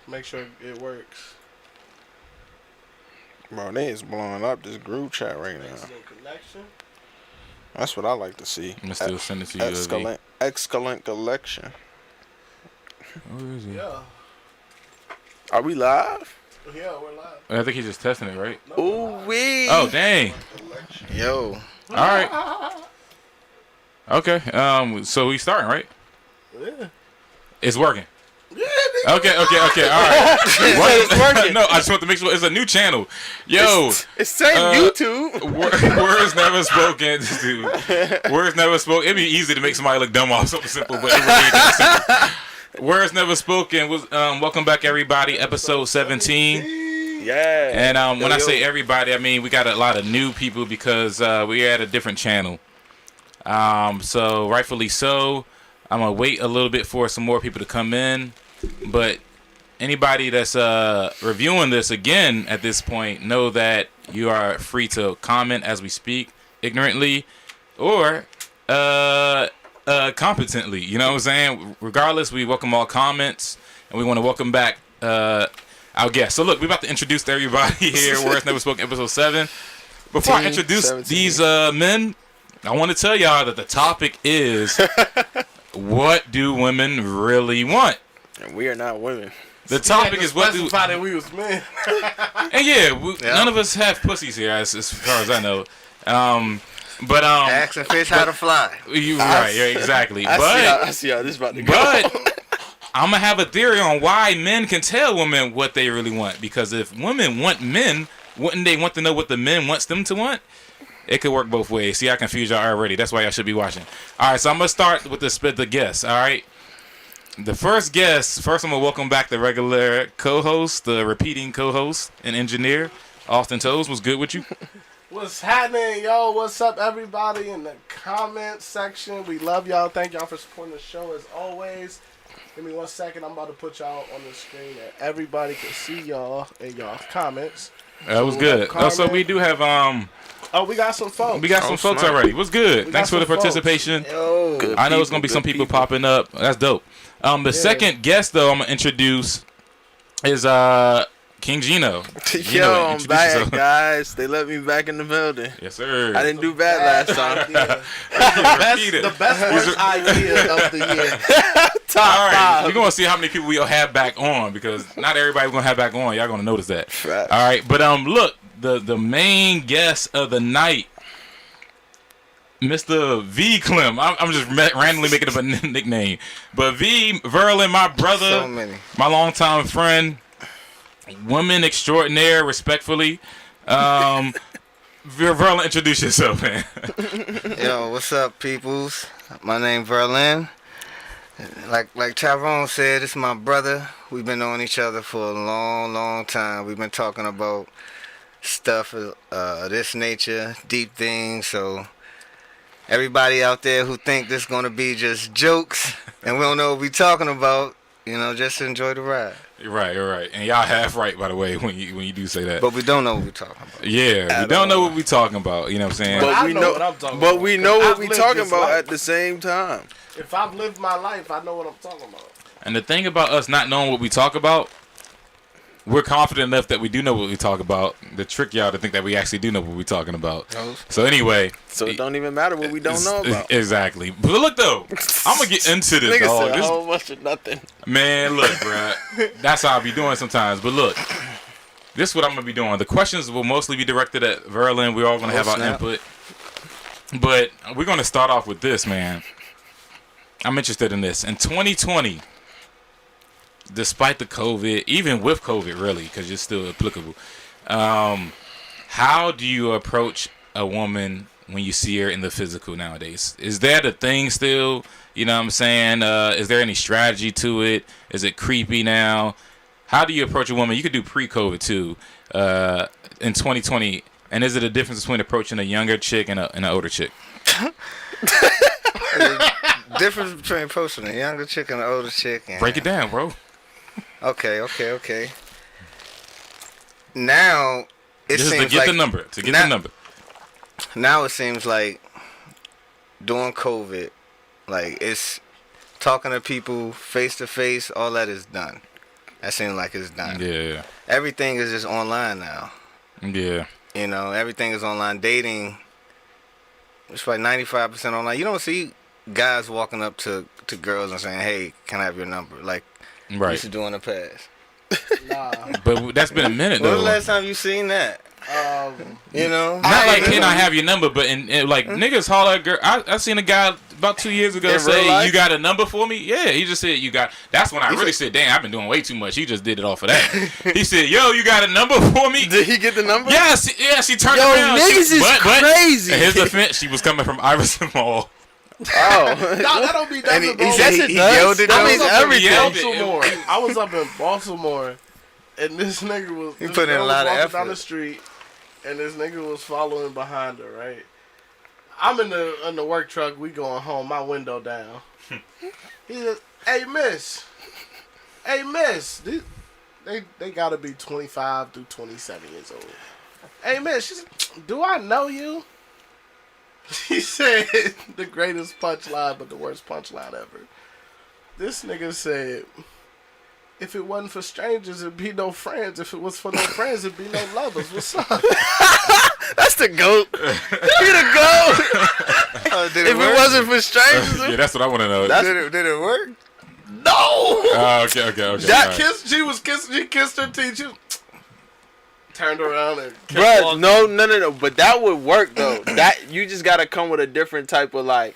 Make sure it works. Bro, they is blowing up this group chat right now. Excellent connection. That's what I like to see. I'm still sending it to you. Excellent collection. Where is he? Yeah. Are we live? Yeah, we're live. I think he's just testing it, right? No, Ooh wee. Oh dang. Yo. All right. Okay. So we starting, right? Yeah. It's working. Yeah, Okay. All right. It's working. No, I just want to make sure it's a new channel. Yo, It's saying YouTube. Words never spoken, dude. Words never spoken. It'd be easy to make somebody look dumb off something simple, but it really ain't that simple. Words never spoken. Was welcome back, everybody. Episode 17. Yeah. And when I say everybody, I mean we got a lot of new people because we're at a different channel. So rightfully so. I'm gonna wait a little bit for some more people to come in, but anybody that's reviewing this again at this point, know that you are free to comment as we speak, ignorantly or competently. You know what I'm saying? Regardless, we welcome all comments, and we want to welcome back our guests. So look, we're about to introduce everybody here. Words Never Spoken, episode 7. Before I introduce 17. These men, I want to tell y'all that the topic is. What do women really want? And we are not women. The topic is what do... that we was men. And none of us have pussies here, as far as I know. But asking fish how to fly. You right, yeah, exactly. I see how this about to go. But I'm gonna have a theory on why men can tell women what they really want. Because if women want men, wouldn't they want to know what the men wants them to want? It could work both ways. See, I confused y'all already. That's why y'all should be watching. All right, so I'm going to start with the guests, all right? The first guest, I'm going to welcome back the regular co-host, the repeating co-host and engineer, Austin Toes. What's good with you? What's happening, yo? What's up, everybody in the comment section? We love y'all. Thank y'all for supporting the show as always. Give me 1 second. I'm about to put y'all on the screen that everybody can see y'all and y'all comments. That was good. So we do have... Oh, we got some folks. We got some folks already. What's good? Thanks for the participation. Yo, I know there's going to be some people popping up. That's dope. The second guest, though, I'm going to introduce is King Gino. Yo, I'm back, guys. They let me back in the building. Yes, sir. I didn't do bad last time. That's the best worst idea of the year. All right, we're going to see how many people we'll have back on because not everybody we're going to have back on. Y'all going to notice that. Right. All right, but look. The main guest of the night, Mr. V. Clem. I'm just randomly making up a nickname. But V. Verlin, my brother, my longtime friend, woman extraordinaire, respectfully. Verlin, introduce yourself, man. Yo, what's up, peoples? My name Verlin. Like Tyrone said, it's my brother. We've been knowing each other for a long, long time. We've been talking about stuff of this nature, deep things. So everybody out there who think this gonna be just jokes and we don't know what we talking about, just enjoy the ride. Right. And y'all half right, by the way, when you do say that. But we don't know what we talking about. Yeah, we don't know what we talking about. You know what I'm saying? But we know what I'm talking about. But we know what we talking about life. at the same time. If I've lived my life, I know what I'm talking about. And the thing about us not knowing what we talk about, we're confident enough that we do know what we talk about. The trick y'all to think that we actually do know what we're talking about. So anyway. So it don't even matter what we don't know about. Exactly. But look, though. I'm going to get into this, dog. Said a whole bunch of nothing. Man, look, bruh. That's how I be doing sometimes. But look. This is what I'm going to be doing. The questions will mostly be directed at Verlin. We're all going to have our input. But we're going to start off with this, man. I'm interested in this. In 2020... despite the COVID, even with COVID, really, because it's still applicable, how do you approach a woman when you see her in the physical nowadays? Is that a thing still? You know what I'm saying? Is there any strategy to it? Is it creepy now? How do you approach a woman? You could do pre-COVID, too, in 2020. And is it a difference between approaching a younger chick and an older chick? Difference between approaching a younger chick and an older chick. Break it down, bro. Okay. Now it seems to get the number. Now it seems like during COVID, like it's talking to people face to face. All that is done. That seems like it's done. Yeah. Everything is just online now. Yeah. You know, everything is online. Dating, it's like 95% online. You don't see guys walking up to girls and saying, "Hey, can I have your number?" Like you used to do in the past. Nah. But that's been a minute When though. was the last time you seen that? You know, Not like, can I have your number? But in like niggas holler at girl. I seen a guy about 2 years ago In say, real life? "You got a number for me?" Yeah, he just said, "You got." That's when I really said, "Damn, I've been doing way too much." He just did it off of that. He said, "Yo, you got a number for me?" Did he get the number? Yes, yeah. She turned Yo, around. niggas is crazy. In his defense, she was coming from Iverson Mall. Oh. That don't be nothing, bro. he said Yes, it he does. yelled it. That though. means everything. Baltimore. I was up in Baltimore, and this nigga was. He this put in girl a lot was of walking effort. down the street, and this nigga was following behind her. Right. I'm in the work truck. We going home. My window down. He said, "Hey, miss. Hey, miss. They gotta be 25 through 27 years old. Hey, miss." She said, "Do I know you?" He said the greatest punchline, but the worst punchline ever. This nigga said, "If it wasn't for strangers, it'd be no friends. If it was for no friends, it'd be no lovers. What's up?" That's the GOAT. He the GOAT. Did If it wasn't for strangers, Yeah, that's what I want to know. Did it work? No. Okay. That all right. kiss, she was kissing. She kissed her teeth. She turned around and kept bruh, walking. no. But that would work though. That you just gotta come with a different type of like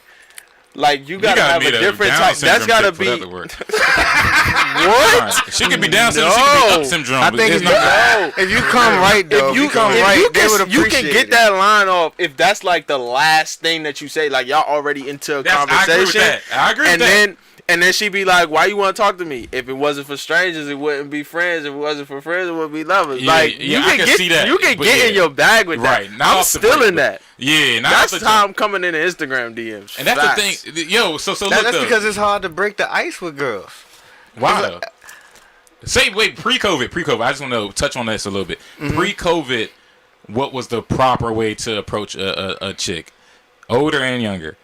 you gotta have a meet different Down type. That's syndrome gotta chick for that be to work. what? She could be Down syndrome. She could be No. up syndrome. I but think it's if not- you come right though, If you come right, they would you appreciate can get it. that line off if that's like the last thing that you say. Like y'all already into a I agree with conversation. that. I agree with and that. then she be like, "Why you want to talk to me? If it wasn't for strangers, it wouldn't be friends. If it wasn't for friends, it would be lovers." Yeah, like yeah, you I can can get see that, you can but get yeah. in your bag with Right. that. Not I'm off the still break, in but- that. Yeah, not That's off the how jump. I'm coming into Instagram DMs. And that's Facts. the thing. Yo, so look That's though. because it's hard to break the ice with girls. Why though? Pre-COVID. I just want to touch on this a little bit. Pre-COVID, what was the proper way to approach a chick, older and younger?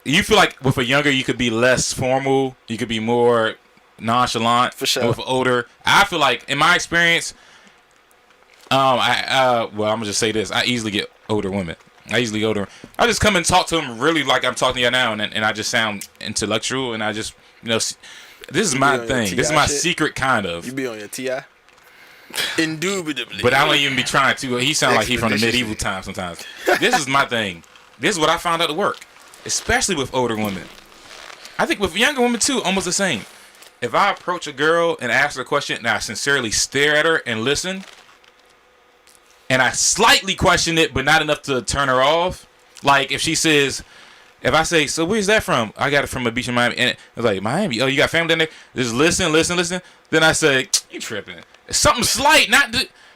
You feel like with a younger, you could be less formal, you could be more nonchalant. For sure. And with older, I feel like, in my experience, well, I'm gonna just say this: I easily get older women. I just come and talk to them really like I'm talking to you now, and I just sound intellectual, and I just, this is my be on your thing. This is TI my shit? secret kind of. You be on your TI. Indubitably. But I don't even be trying to. He sound like he from the Expeditiously. medieval times sometimes. This is my thing. This is what I found out to work, especially with older women. I think with younger women too, almost the same. If I approach a girl and ask her a question, and I sincerely stare at her and listen, and I slightly question it, but not enough to turn her off. Like if she says, if I say, "So where's that from?" I got it from a beach in Miami, and it's like, "Miami? Oh, you got family down there?" Just listen. Then I say, "You tripping? It's something slight,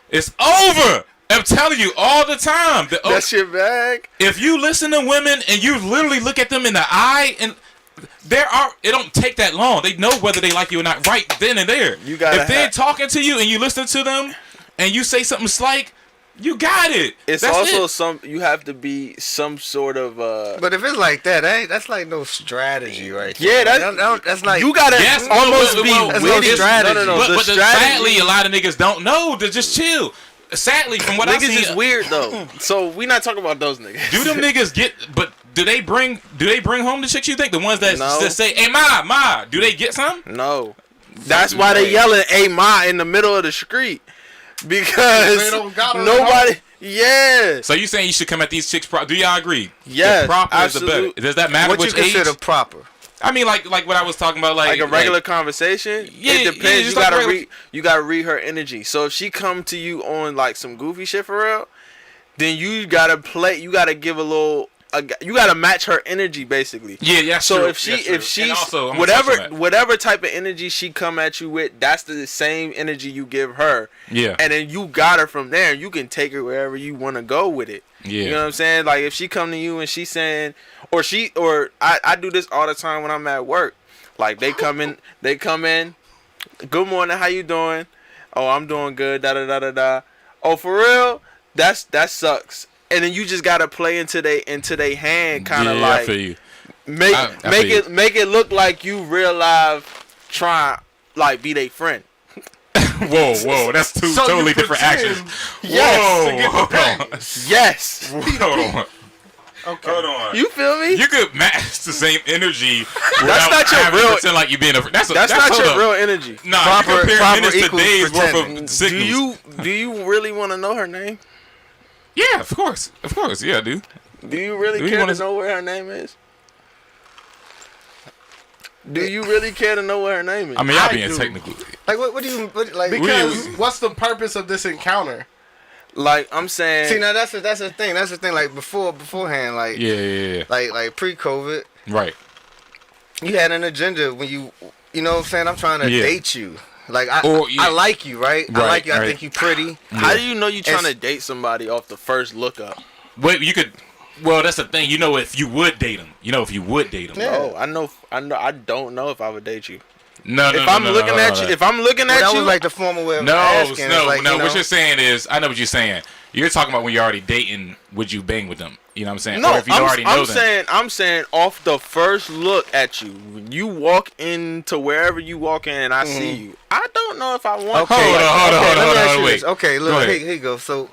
it's over." I'm telling you all the time. That's your bag. If you listen to women and you literally look at them in the eye, and it don't take that long. They know whether they like you or not right then and there. You gotta if they're talking to you and you listen to them and you say something slight, you got it. It's That's also it. you have to be some sort of But if it's like that, that's like no strategy right Yeah, there. that's like you gotta Yes, almost well, be well, that's witty. no strategy. No. But The sadly, strategy, a lot of niggas don't know to just chill. Sadly, from what I niggas see, is weird though. So we not talking about those niggas. do them niggas get? But do they bring home the chicks? You think the ones that No. just say, "Hey, ma," do they get some? No. That's why they yelling "Hey ma" in the middle of the street. Because They don't got 'em nobody at yeah. So you saying you should come at these chicks? Do y'all agree? Yes, The proper is the absolute- better. Does that matter what you which age? consider proper. I mean, like what I was talking about, Like a regular conversation, Yeah, it yeah, depends. just You like gotta regular- read. You gotta read her energy. So if she come to you on like some goofy shit for real, then you gotta play. You gotta give a little. You gotta match her energy basically. Yeah. So true. if she That's true. if she's And also, I'm gonna touch on that. whatever type of energy she come at you with, that's the same energy you give her. Yeah. And then you got her from there. You can take her wherever you want to go with it. Yeah. You know what I'm saying? Like if she come to you and she's saying, or I do this all the time when I'm at work. Like they come in. Good morning. How you doing? Oh, I'm doing good. Da da da da da. Oh, for real? That sucks. And then you just gotta play into they hand, kind of I like feel you. make I feel you. it look like you real life trying like be their friend. Whoa, that's two So you totally different pretend actions. Yes. to get the Hold on. Yes. Hold on. Okay. Hold on. You feel me? You could match the same energy. That's not your having to real. pretend like you being a. That's That's not hold your up. real energy. Nah, Proper- you compare proper minutes to equals days worth pretending. of signals. Do you really want to know her name? Yeah, of course, yeah, I do. Do you really Do you care wanna- to know what her name is? Do you really care to know what her name is? I mean, y'all I being do. technical. Like what do you like? Because what's the purpose of this encounter? Like I'm saying, See, now that's the thing. That's the thing. Like beforehand, like Yeah. like pre-COVID, Right. you had an agenda when you know what I'm saying. I'm trying to Yeah. date you. Like Or, yeah. I like you, right? I Right, like you. I right. think you pretty. how do you know you trying It's- to date somebody off the first look up? Wait, you could. Well, that's the thing. You know, if you would date him, Yeah. Oh, I know. I don't know if I would date you. No. If I'm looking at you, if I'm looking Well, at that you, was like the formal way of No, asking. no. Like, you know, What you're saying is, I know what you're saying. You're talking about when you're already dating. Would you bang with them? You know what I'm saying? no, Or if you already know them. I'm saying off the first look at you, when you walk into wherever you walk in, and I see you. I don't know if I want. Okay, Hold on, let me ask you wait. this. Okay, Go look, ahead. here you go. So,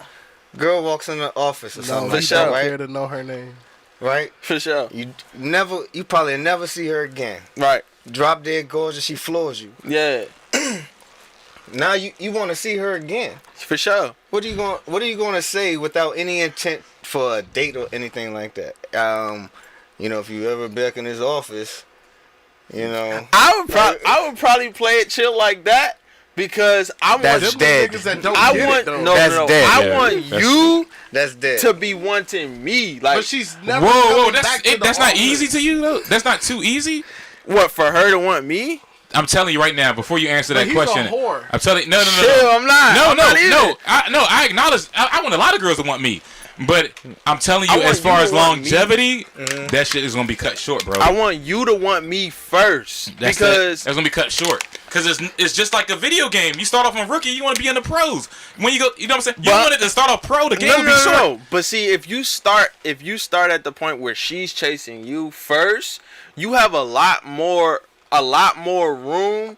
girl walks in the office or something No, like he sure. that, don't right? care to know her name. Right? For sure. You probably never see her again. Right. Drop dead gorgeous, she floors you. Yeah. Now you want to see her again. For sure. What are you going to say without any intent for a date or anything like that? If you ever back in his office, I would probably play it chill like that because I want That's Them dead. niggas that don't I get want it, though. no, That's no, no. dead. I Yeah, want that's you That's dead. to be wanting me. Like But she's never. Whoa, coming back to the that's not office. easy to you though. That's not too easy. what for her to want me? I'm telling you right now, before you answer But that he's question, a whore. I'm telling you, no. Chill, I'm not. No, I'm not either. I acknowledge. I want a lot of girls to want me, but I'm telling I you, want as far you as to want me. longevity, that shit is gonna be cut short, bro. I want you to want me first because that's gonna be cut short. Because it's just like a video game. You start off on rookie, you want to be in the pros. When you go, you know what I'm saying? You But- want it to start off pro. The game no, will be no, short. no. But see, if you start at the point where she's chasing you first, you have a lot more room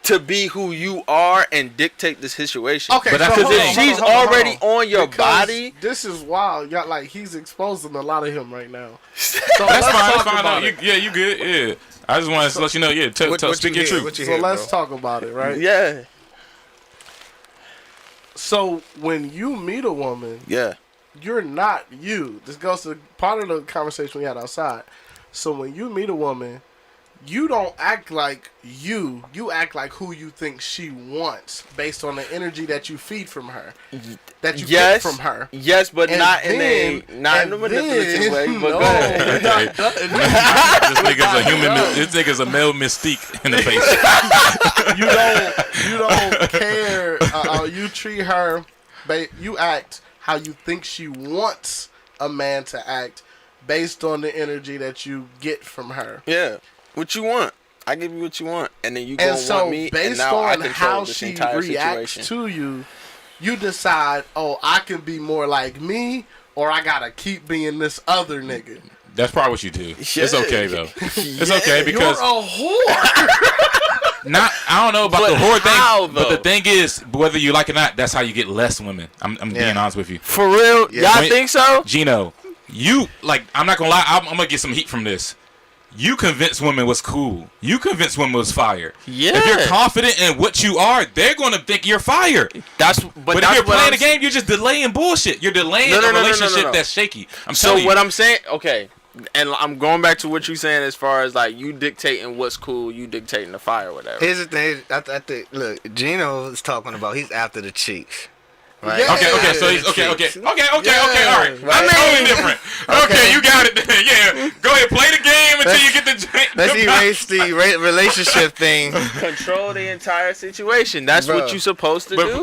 to be who you are and dictate the situation. Okay, But that's so the hold thing. on, She's hold on. already on your Because body. This is wild. Yeah, like he's exposing a lot of him right now. So That's let's fine. talk That's fine. about No, it. you good. Yeah. I just wanted to let you know. Yeah, speak your truth. So let's talk about it, right? Yeah, So when you meet a woman, yeah. you're not you. This goes to part of the conversation we had outside. So when you meet a woman, you don't act like you. You act like who you think she wants based on the energy that you feed from her. That you get from her. Yes, but And not then- in a manipulative way. But no, go ahead. we're not done. This nigga's a human. This nigga's a male mystique in the face. You don't care. You treat her. You act how you think she wants a man to act based on the energy that you get from her. Yeah. What you want? I give you what you want, and then you And gonna so, want me, and based now I on control how this she entire reacts situation. to you, you decide, oh, I can be more like me, or I gotta keep being this other nigga. That's probably what you do. It's okay though. It's okay because You're a whore. I don't know about But the whore how, thing, but the though? thing is, whether you like it or not, that's how you get less women. I'm being honest with you. For real, Yeah. y'all think so? Gino, you I'm not gonna lie. I'm gonna get some heat from this. You convinced women was cool. You convinced women was fire. Yeah. If you're confident in what you are, they're gonna think you're fire. But But if that's you're what playing I'm the game, you're just delaying bullshit. You're delaying No, no, a no, no, no, relationship no. that's shaky. I'm So telling you. what I'm saying, okay, and I'm going back to what you're saying as far as like you dictating what's cool, you dictating the fire, whatever. Here's the thing. I think. Look, Gino is talking about. He's after the cheeks. Right? Yeah. Okay, so he's okay, all right. Right. I'm totally different. Okay, you got it. Yeah, go ahead, play the game until you get the. Let's erase the relationship thing. Control the entire situation. That's Bro. what you're supposed to do.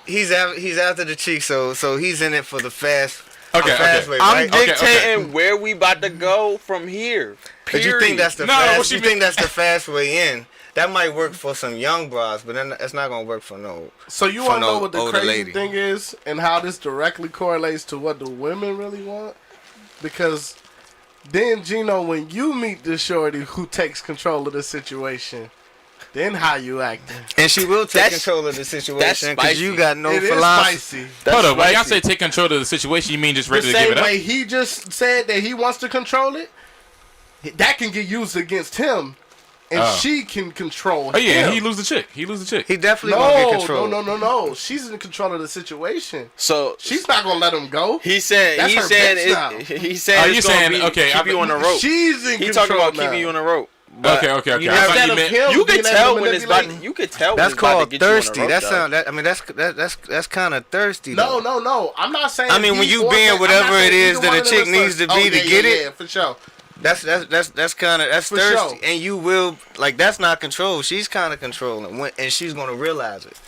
He's after the cheeks. So he's in it for the fast. Okay, the fast okay. way, I'm right? dictating where we about to go from here. But you think that's the No, fast? what you You think that's the fast way in? That might work for some young bras, but then it's not gonna work for no. So you For want to no know what the older crazy lady. thing is and how this directly correlates to what the women really want? Because then, Gino, when you meet this shorty who takes control of the situation, then how you acting. And she will take That's- control of the that's situation because spicy. you got no It is philosophy. spicy. Hold on, when y'all spicy. say take control of the situation, you mean just The ready to give same it up? way he just said that he wants to control it, that can get used against him, and she can control Oh yeah, him. he lose the chick. He definitely gonna get control. No. She's in control of the situation. So She's not gonna let him go. he said That's he her said bitch now. he said Oh, it's you gonna saying, be, okay, keep you on the rope. She's in He control talking about now. keeping you on the rope. But Okay. you I never- thought Instead you of meant- him You can being able tell to when it's about. manipulate- You can tell when That's it's about called to get you on the thirsty. rope, That's though. sound. That, I mean, that's kind of thirsty. No. though. I'm not saying. I mean, when he you or being that- I'm whatever not saying it is either that one a of them chick is needs thirsty. to be to get it. Yeah, for sure. That's kind of For thirsty, sure. and you will like that's not control. She's kind of controlling, and she's gonna realize it.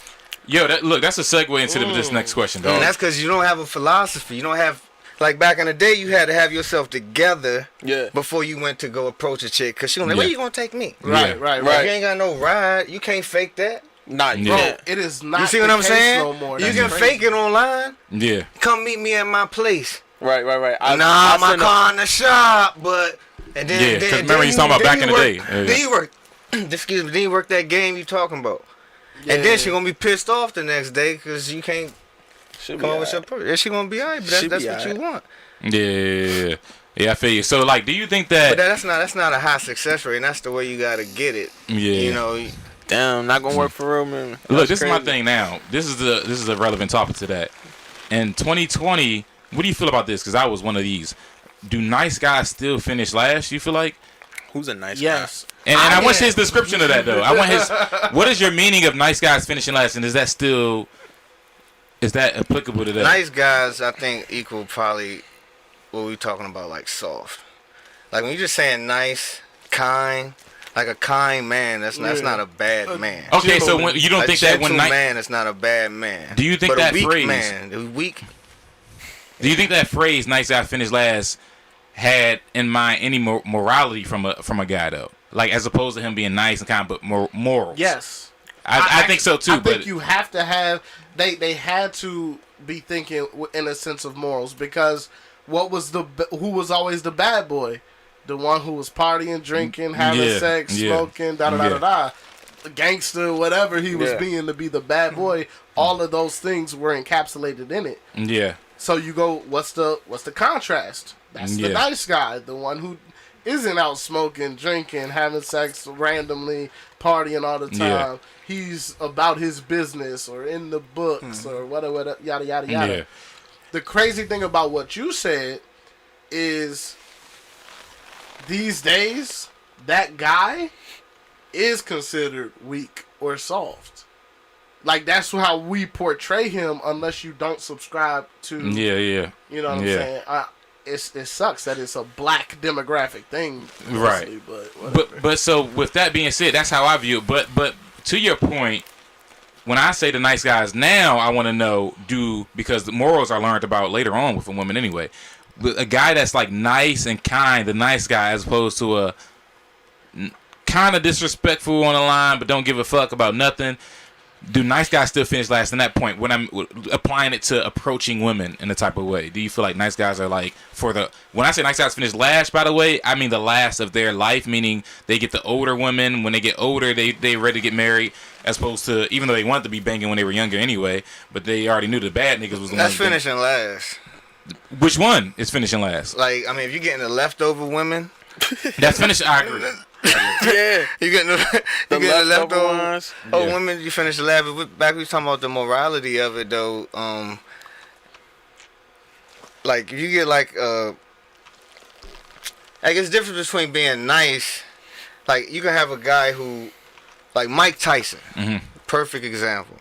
Yo, that's a segue into this next question, dog. And that's because you don't have a philosophy. You don't have like back in the day. You had to have yourself together Yeah. before you went to go approach a chick. Cause she gonna like, Yeah. where you gonna take me? Right. If you ain't got no ride, you can't fake that. Nah, you Yeah. can't. It is not. You see the what I'm case saying? No more. You That's can crazy. fake it online. Yeah. Come meet me at my place. Right. Nah, my send a- car in the shop, but and then Yeah, 'cause remember you talking about back in the day. Yeah. Then you work. Excuse me. Then you work that game you talking about, and then she gonna be pissed off the next day because you can't Should come be up with your alright. purpose. She gonna be alright, but She that's be what you alright. want. Yeah, I feel you. So, like, do you think that? But that's not a high success rate. And that's the way you gotta get it. Yeah. You know. Damn, not gonna work for real, man. Look, That's this is my crazy. thing now. This is a relevant topic to that. In 2020, what do you feel about this? Because I was one of these. Do nice guys still finish last? You feel like? Who's a nice Yes. And I want yeah. his description of that though. I want his. What is your meaning of nice guys finishing last? And is that applicable to that? Nice guys, I think, equal probably what we talking about, like soft. Like when you just saying nice, kind, like a kind man, that's not a bad man. Okay, so when, you don't think that when man is not a bad man. Do you think but that a weak phrase- man, a weak? Do you think that phrase "nice guy finish last" had in mind any morality from a guy though? Like as opposed to him being nice and kind, but more morals. Yes. I think so too. I but think you have to have. They had to be thinking in a sense of morals because who was always the bad boy, the one who was partying, drinking, having sex, smoking, da. The gangster, whatever he was being to be the bad boy. All of those things were encapsulated in it. Yeah. So you go, what's the contrast? That's the nice guy, the one who isn't out smoking, drinking, having sex randomly, partying all the time. Yeah. He's about his business or in the books or whatever, yada yada yada. Yeah. The crazy thing about what you said is these days that guy is considered weak or soft. Like that's how we portray him, unless you don't subscribe to. Yeah. You know what I'm saying? It sucks that it's a black demographic thing, Right. mostly, but whatever. But so with that being said, that's how I view it. But to your point, when I say the nice guys now, I want to know because the morals are learned about later on with a woman anyway. But a guy that's like nice and kind, the nice guy, as opposed to a kind of disrespectful on the line, but don't give a fuck about nothing. Do nice guys still finish last in that point when I'm applying it to approaching women in a type of way? Do you feel like nice guys are like when I say nice guys finish last, by the way, I mean the last of their life, meaning they get the older women. When they get older, they ready to get married, as opposed to, even though they wanted to be banging when they were younger anyway, but they already knew the bad niggas was the That's ones. finishing last. Which one is finishing last? Like I mean, if you're getting the leftover women, That's finishing. I agree. Yeah. you getting the leftover ones. women. You finish the last. But back we talking about the morality of it though. Like if you get like it's different between being nice. Like you can have a guy who, like Mike Tyson, perfect example.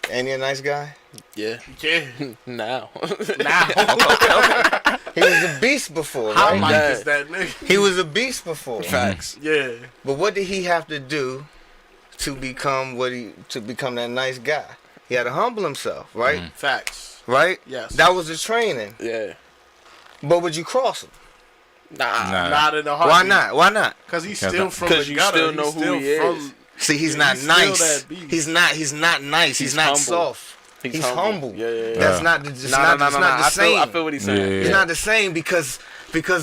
Ain't he a nice guy? Yeah. Yeah. Now. He was a beast before, How right? Mike Yeah. is that nigga? He was a beast before. Facts. Yeah. But what did he have to do to become that nice guy? He had to humble himself, right? Facts. Right? Yes. That was the training. Yeah. But would you cross him? Nah. Not in the heart. Why not? Why not? Because he's Cause still from the Because you gutter. still know He's who still he is. from- See, he's Yeah, not he's still nice. that beast. He's not nice. He's not humble. soft. He's humble. Yeah. That's not the No. not the I same. feel what he's saying. Yeah. It's not the same because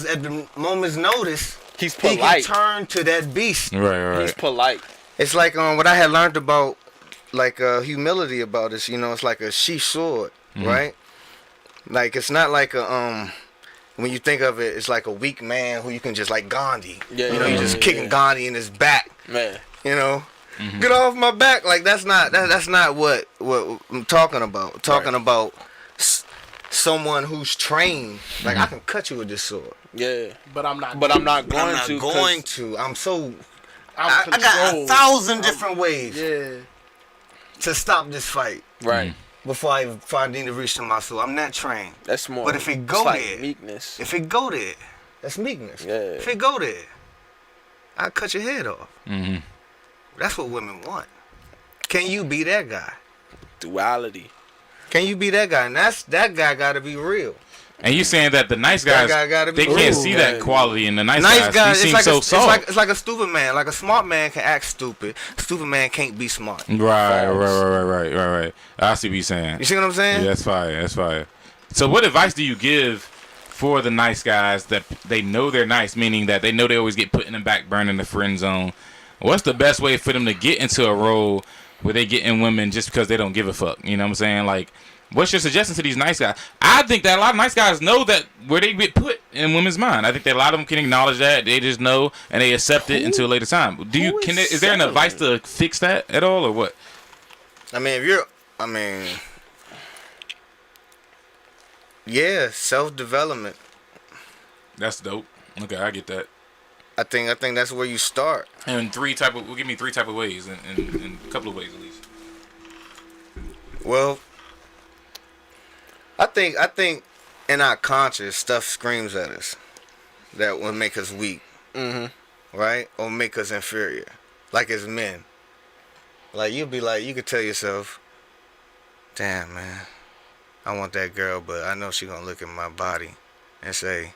at the moment's notice, He's he can polite. turn to that beast. Right. He's polite. It's like what I had learned about like humility about this. You know, it's like a sheath sword, right? Like it's not like a when you think of it, it's like a weak man who you can just like Gandhi. Yeah, you know, you just kicking Gandhi in his back. Man. You know, get off my back. Like that's not what I'm talking about. I'm talking about someone who's trained. Like I can cut you with this sword. Yeah. But I'm not. But I'm not I'm going not to. going to. I'm so. I'm I got controlled. 1,000 different ways Yeah. to stop this fight Right. before I need to reach to my soul. I'm not trained. That's more. But if it go it's like there, meekness. if it go there, that's meekness. Yeah. If it go there, I'll cut your head off. Mm-hmm. That's what women want. Can you be that guy? Duality. Can you be that guy? And that guy got to be real. And you saying that the nice guys, That guy gotta be they can't cool. see that quality in the nice Nice guy, He seems like so soft. it's like a stupid man. Like a smart man can act stupid. A stupid man can't be smart. Right. I see what you're saying. You see what I'm saying? Yeah, that's fire. So what advice do you give for the nice guys that they know they're nice, meaning that they know they always get put in the back burner in the friend zone? What's the best way for them to get into a role where they get in women just because they don't give a fuck? You know what I'm saying? Like, what's your suggestion to these nice guys? I think that a lot of nice guys know that where they get put in women's mind. I think that a lot of them can acknowledge that. They just know and they accept it until a later time. Is there an advice to fix that at all or what? Yeah, self-development. That's dope. Okay, I get that. I think that's where you start. And give me three type of ways, in a couple of ways at least. Well, I think in our conscious stuff screams at us that will make us weak, right, or make us inferior, like as men. Like you could tell yourself, "Damn man, I want that girl, but I know she gonna look at my body and say,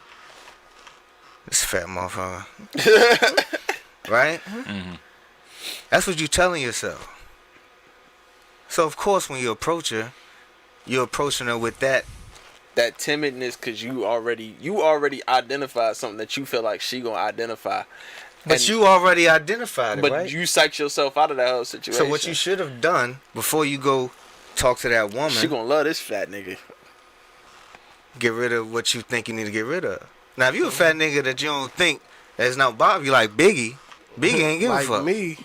this fat motherfucker," right? That's what you telling yourself. So of course, when you approach her, you're approaching her with that timidness, because you already identified something that you feel like she gonna identify. But you already identified it, but right? you psyched yourself out of that whole situation. So what you should have done before you go talk to that woman, she gonna love this fat nigga. get rid of what you think you need to get rid of. Now, if you a fat nigga that you don't think that's not Bob, you like Biggie ain't give Like a fuck. me.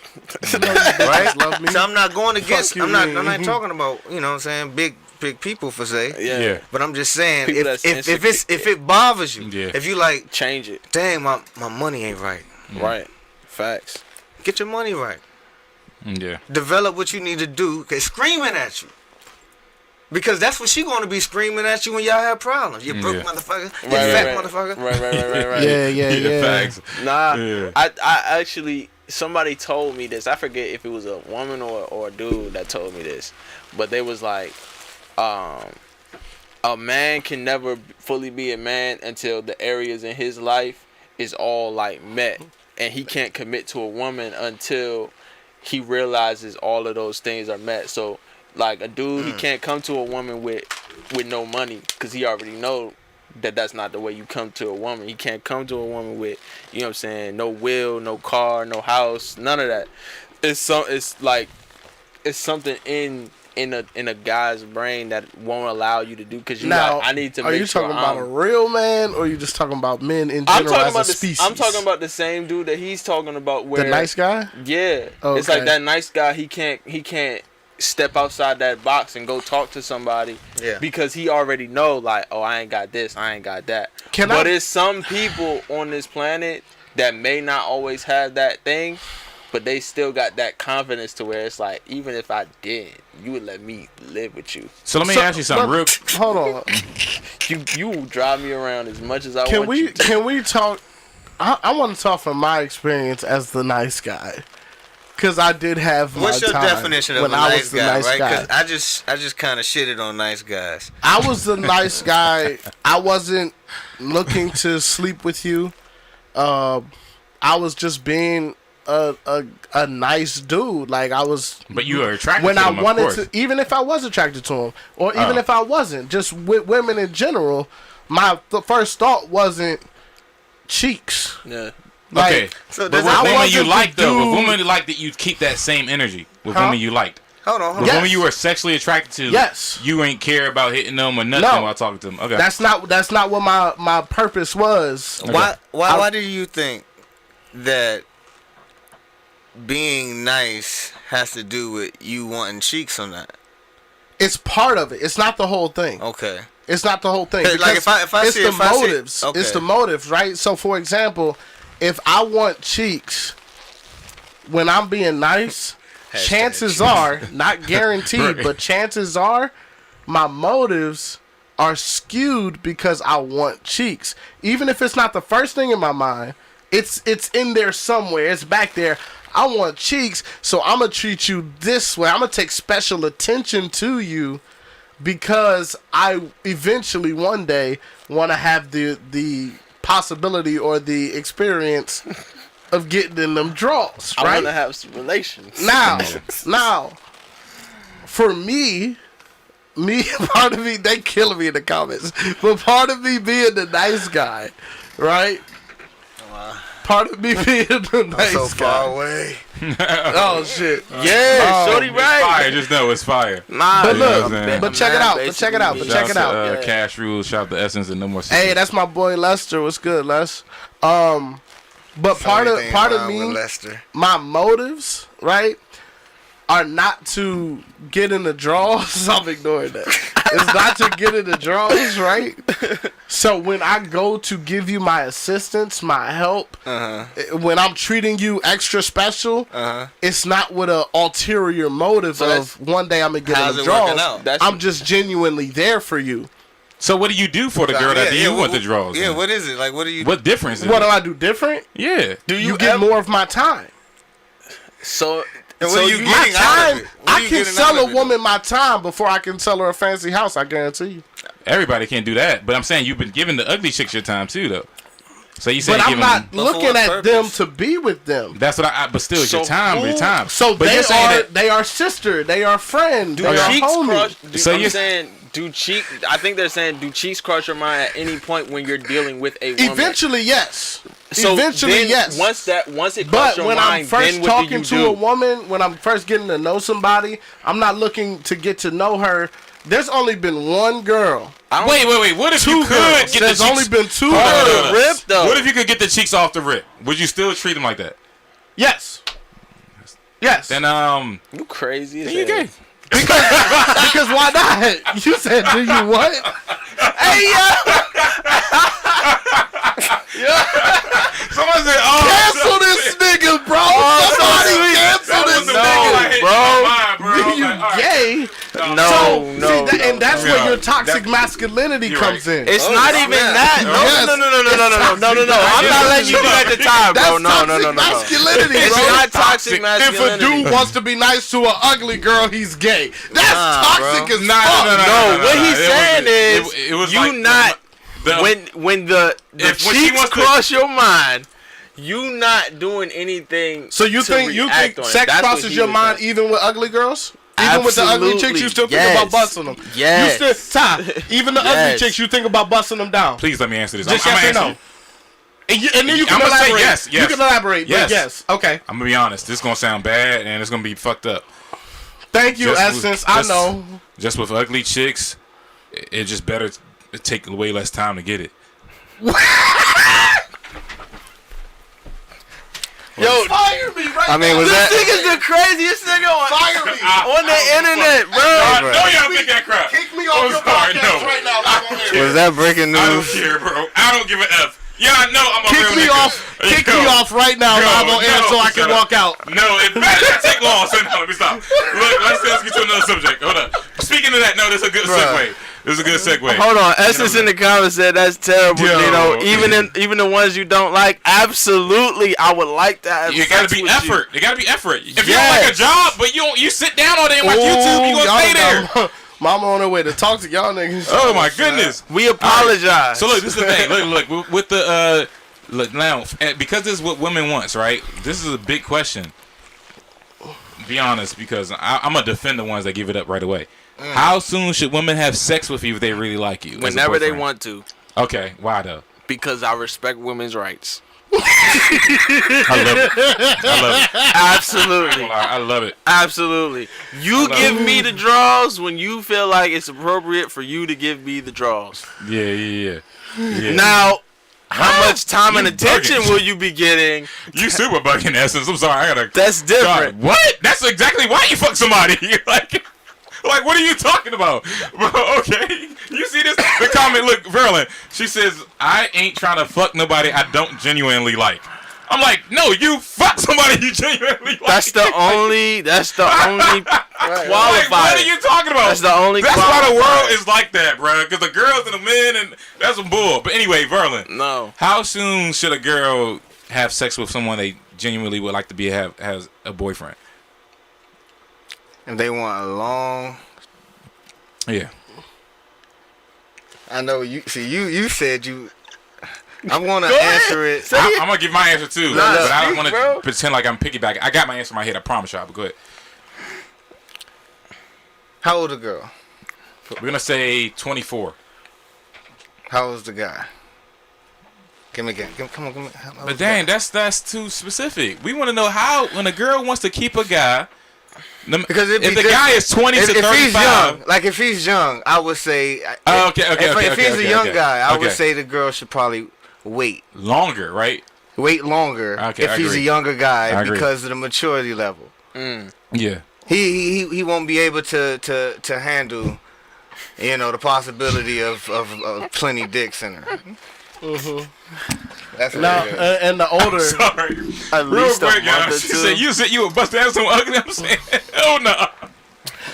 Right? Love me. So I'm not going against. you, I'm not man. talking about, you know what I'm saying, big people for say. Yeah. But I'm just saying, People that's if it bothers you, Yeah. if you like, Change it. dang, my money ain't right. Right. Facts. Get your money right. Yeah. Develop what you need to do. Cause screaming at you. Because that's what she gonna be screaming at you when y'all have problems. You broke motherfucker. You fat motherfucker. Right. Yeah. Facts. Nah, Yeah. I actually, somebody told me this. I forget if it was a woman or a dude that told me this, but they was like, a man can never fully be a man until the areas in his life is all like met, and he can't commit to a woman until he realizes all of those things are met. So like a dude, he can't come to a woman with no money, because he already know that that's not the way you come to a woman. He can't come to a woman with, you know what I'm saying, no will, no car, no house, none of that. It's something in a guy's brain that won't allow you to do, because I need to make sure. Are you talking about a real man, or are you just talking about men in I'm general talking as about a species? I'm talking about the same dude that he's talking about, where the nice guy. Yeah, Okay. It's like that nice guy. He can't step outside that box and go talk to somebody, because he already know, like, oh, I ain't got this, I ain't got that. But there's some people on this planet that may not always have that thing, but they still got that confidence to where it's like, even if I did, you would let me live with you. So let me ask you something real. Hold on. You drive me around as much as I Can want we you to. can we talk? I want to talk from my experience as the nice guy, because I did have my What's your time definition of when a I nice was the guy, nice right? guy. Because I just kind of shitted on nice guys. I was the nice guy. I wasn't looking to sleep with you. I was just being a nice dude. Like, I was. But you are attracted when to I him, of wanted course. to, even if I was attracted to him, or even if I wasn't, just with women in general, the first thought wasn't cheeks. Yeah. Like, Okay. So But does with that women wasn't you the liked, though, with dude- women you liked, that you keep that same energy with Huh? women you liked. Hold on. With Yes. women you were sexually attracted to, Yes. you ain't care about hitting them or nothing No. while talking to them. Okay. That's not what my purpose was. Why do you think that being nice has to do with you wanting cheeks or not? It's part of it. It's not the whole thing. Okay. It's not the whole thing. Like, Because if I it's see- the if I see- motives. okay. It's the motives, right? So, for example, if I want cheeks when I'm being nice, Hashtag chances cheeks. are, not guaranteed, Right. but chances are, my motives are skewed because I want cheeks. Even if it's not the first thing in my mind, it's in there somewhere. It's back there. I want cheeks, so I'm going to treat you this way. I'm going to take special attention to you because I eventually one day want to have the possibility or the experience of getting in them draws, I right? want to have some relations. Now, for me, part of me, they killing me in the comments, but part of me being the nice guy, right? Part of me being the nice So guy. far away. Oh shit! Yeah, shorty, It's right? fire. Just know it's fire. Nah, But You know look, what I'm saying? but check it out. But check it out. But Shout check it out out. to Cash Rules. Shout out to Essence and No More Hey, Secrets. that's my boy Lester. What's good, Les? But part of me, Lester. my motives, right, are not to get in the draws. I'm ignoring that. It's not to get in the draws, right? So when I go to give you my assistance, my help, when I'm treating you extra special, it's not with an ulterior motive So that's- of one day I'm gonna get how's in it the working draws. out? That's- I'm just genuinely there for you. So what do you do for the girl that you want the draws? Yeah, then? what is it? Like, what do you What difference is What do it? I do different? Yeah. Do You get more of my time. So, And what so are you you My getting out of time, it? What are I you can getting sell out a of it, woman my time before I can sell her a fancy house. I guarantee you. Everybody can't do that. But I'm saying you've been giving the ugly chicks your time too, though. So you say But I'm giving not them, But for looking what at them purpose? to be with them. that's what but still it's your So time, your who- time. So but you're saying they are sister, they are friend, do they are cheeks homie. cross? So I'm you're- saying, I think they're saying, do cheeks cross your mind at any point when you're dealing with a woman? Eventually, yes. So Eventually, then, yes. Once it crosses But your when I'm mind, first then what do talking you to do? a woman, when I'm first getting to know somebody, I'm not looking to get to know her. There's only been one girl. Wait. What if you Two could girls. get There's the cheeks? only been two Hold on, girls. hold on. Rip, though. What if you could get the cheeks off the rip? Would you still treat them like that? Yes. Yes. Then You crazy? then you gay. Because why not? You said, do you what? Hey, Someone said, "Oh, cancel this nigga, bro. Somebody cancel this nigga. bro. You gay? No, And that's where your Yeah. toxic masculinity You're comes right. in. It's not even that. No, Yes. no. I'm not letting you do that at the time, bro. That's No. toxic masculinity, It's bro. not toxic If a masculinity. dude wants to be nice to an ugly girl, he's gay. That's toxic bro. as fuck. No, what he's saying is, it was you like not the- when the when she cheeks wants to- cross your mind, you not doing anything. So you to think react on it. sex That's what crosses he your was mind saying. even with ugly girls? Even with the ugly chicks, you still think about busting them. Yes. You still, Ty, even the ugly Yes. chicks, you think about busting them down. Please let me answer this. Just I'm yes or answer no. you. And then you can I'm gonna say elaborate. yes, You yes. can elaborate. But Yes. yes. Okay. I'm gonna be honest. This is gonna sound bad and it's gonna be fucked up. Thank you, Essence. I know. Just with ugly chicks, it just better take way less time to get it. Yo, Fire me right I mean, now. was this that? nigga's the craziest nigga Fire me. on the internet, bro. I know y'all think that crap. Kick me off your sorry, podcast no. right now. Live on air. Was that breaking I don't news? care, bro. I don't give a F. Yeah, I know I'm a Kick real me nigga. off. Kick Yo. me off right now, Yo, live on air, no, so I can shut up. walk out. No, it better not take long. So no, let me stop. Look, let's get to another subject. Hold up. Speaking of that, no, this is a good segue. This is a good segue. Hold on, Essence in the comments said that's terrible. Yo. You know, even the ones you don't like, absolutely, I would like to have You gotta sex be with effort. It gotta be effort. If you don't Yes. like a job, but you sit down all day and watch YouTube, you gonna stay there. Mama on her way to talk to y'all niggas. Oh my goodness. We apologize. So look, this is the thing. Look, with the look now, because this is what women wants, right? This is a big question. Be honest, because I'm gonna defend the ones that give it up right away. How soon should women have sex with you if they really like you? as a Whenever they boyfriend? want to, Okay, why though? because I respect women's rights. I love it. Absolutely. I love it. Absolutely. You give me the draws when you feel like it's appropriate for you to give me the draws. Yeah. Now, how much time and You attention bugging. will you be getting? You super bugging Essence. I'm sorry. I gotta. That's different. God, what? That's exactly why you fuck somebody. Like, what are you talking about? Bro, okay. You see this? The comment, look, Verlin. She says, I ain't trying to fuck nobody I don't genuinely like. I'm like, no, you fuck somebody you genuinely like. That's the only qualifier. Like, what are you talking about? That's the only That's why the qualifier. world is like that, bro. Because the girls and the men, and that's some bull. But anyway, Verlin. No. How soon should a girl have sex with someone they genuinely would like to be has a boyfriend? If they want a long, Yeah. I know you. See, you said you. I'm gonna answer it. I'm gonna give my answer too, Nah, but I don't want bro. to pretend like I'm piggybacking. I got my answer in my head. I promise y'all. But go ahead. How old a girl? We're gonna say 24. How old's the guy? Come on. How old's But the dang, guy? that's too specific. We want to know how when a girl wants to keep a guy. Because it'd be if the guy is 20 to 35, if he's young, like if he's young, I would say. Okay. If he's a young guy, I would Okay. say the girl should probably wait longer, right? Wait longer. Okay, if I he's a agree. younger I guy agree. because of the maturity level. Yeah. He won't be able to handle, the possibility of plenty dicks in her. That's what Now, it is. and the older, Sorry. At Real least quick, a y'all. month or She two. said you would bust down some ugly. I'm saying, hell no.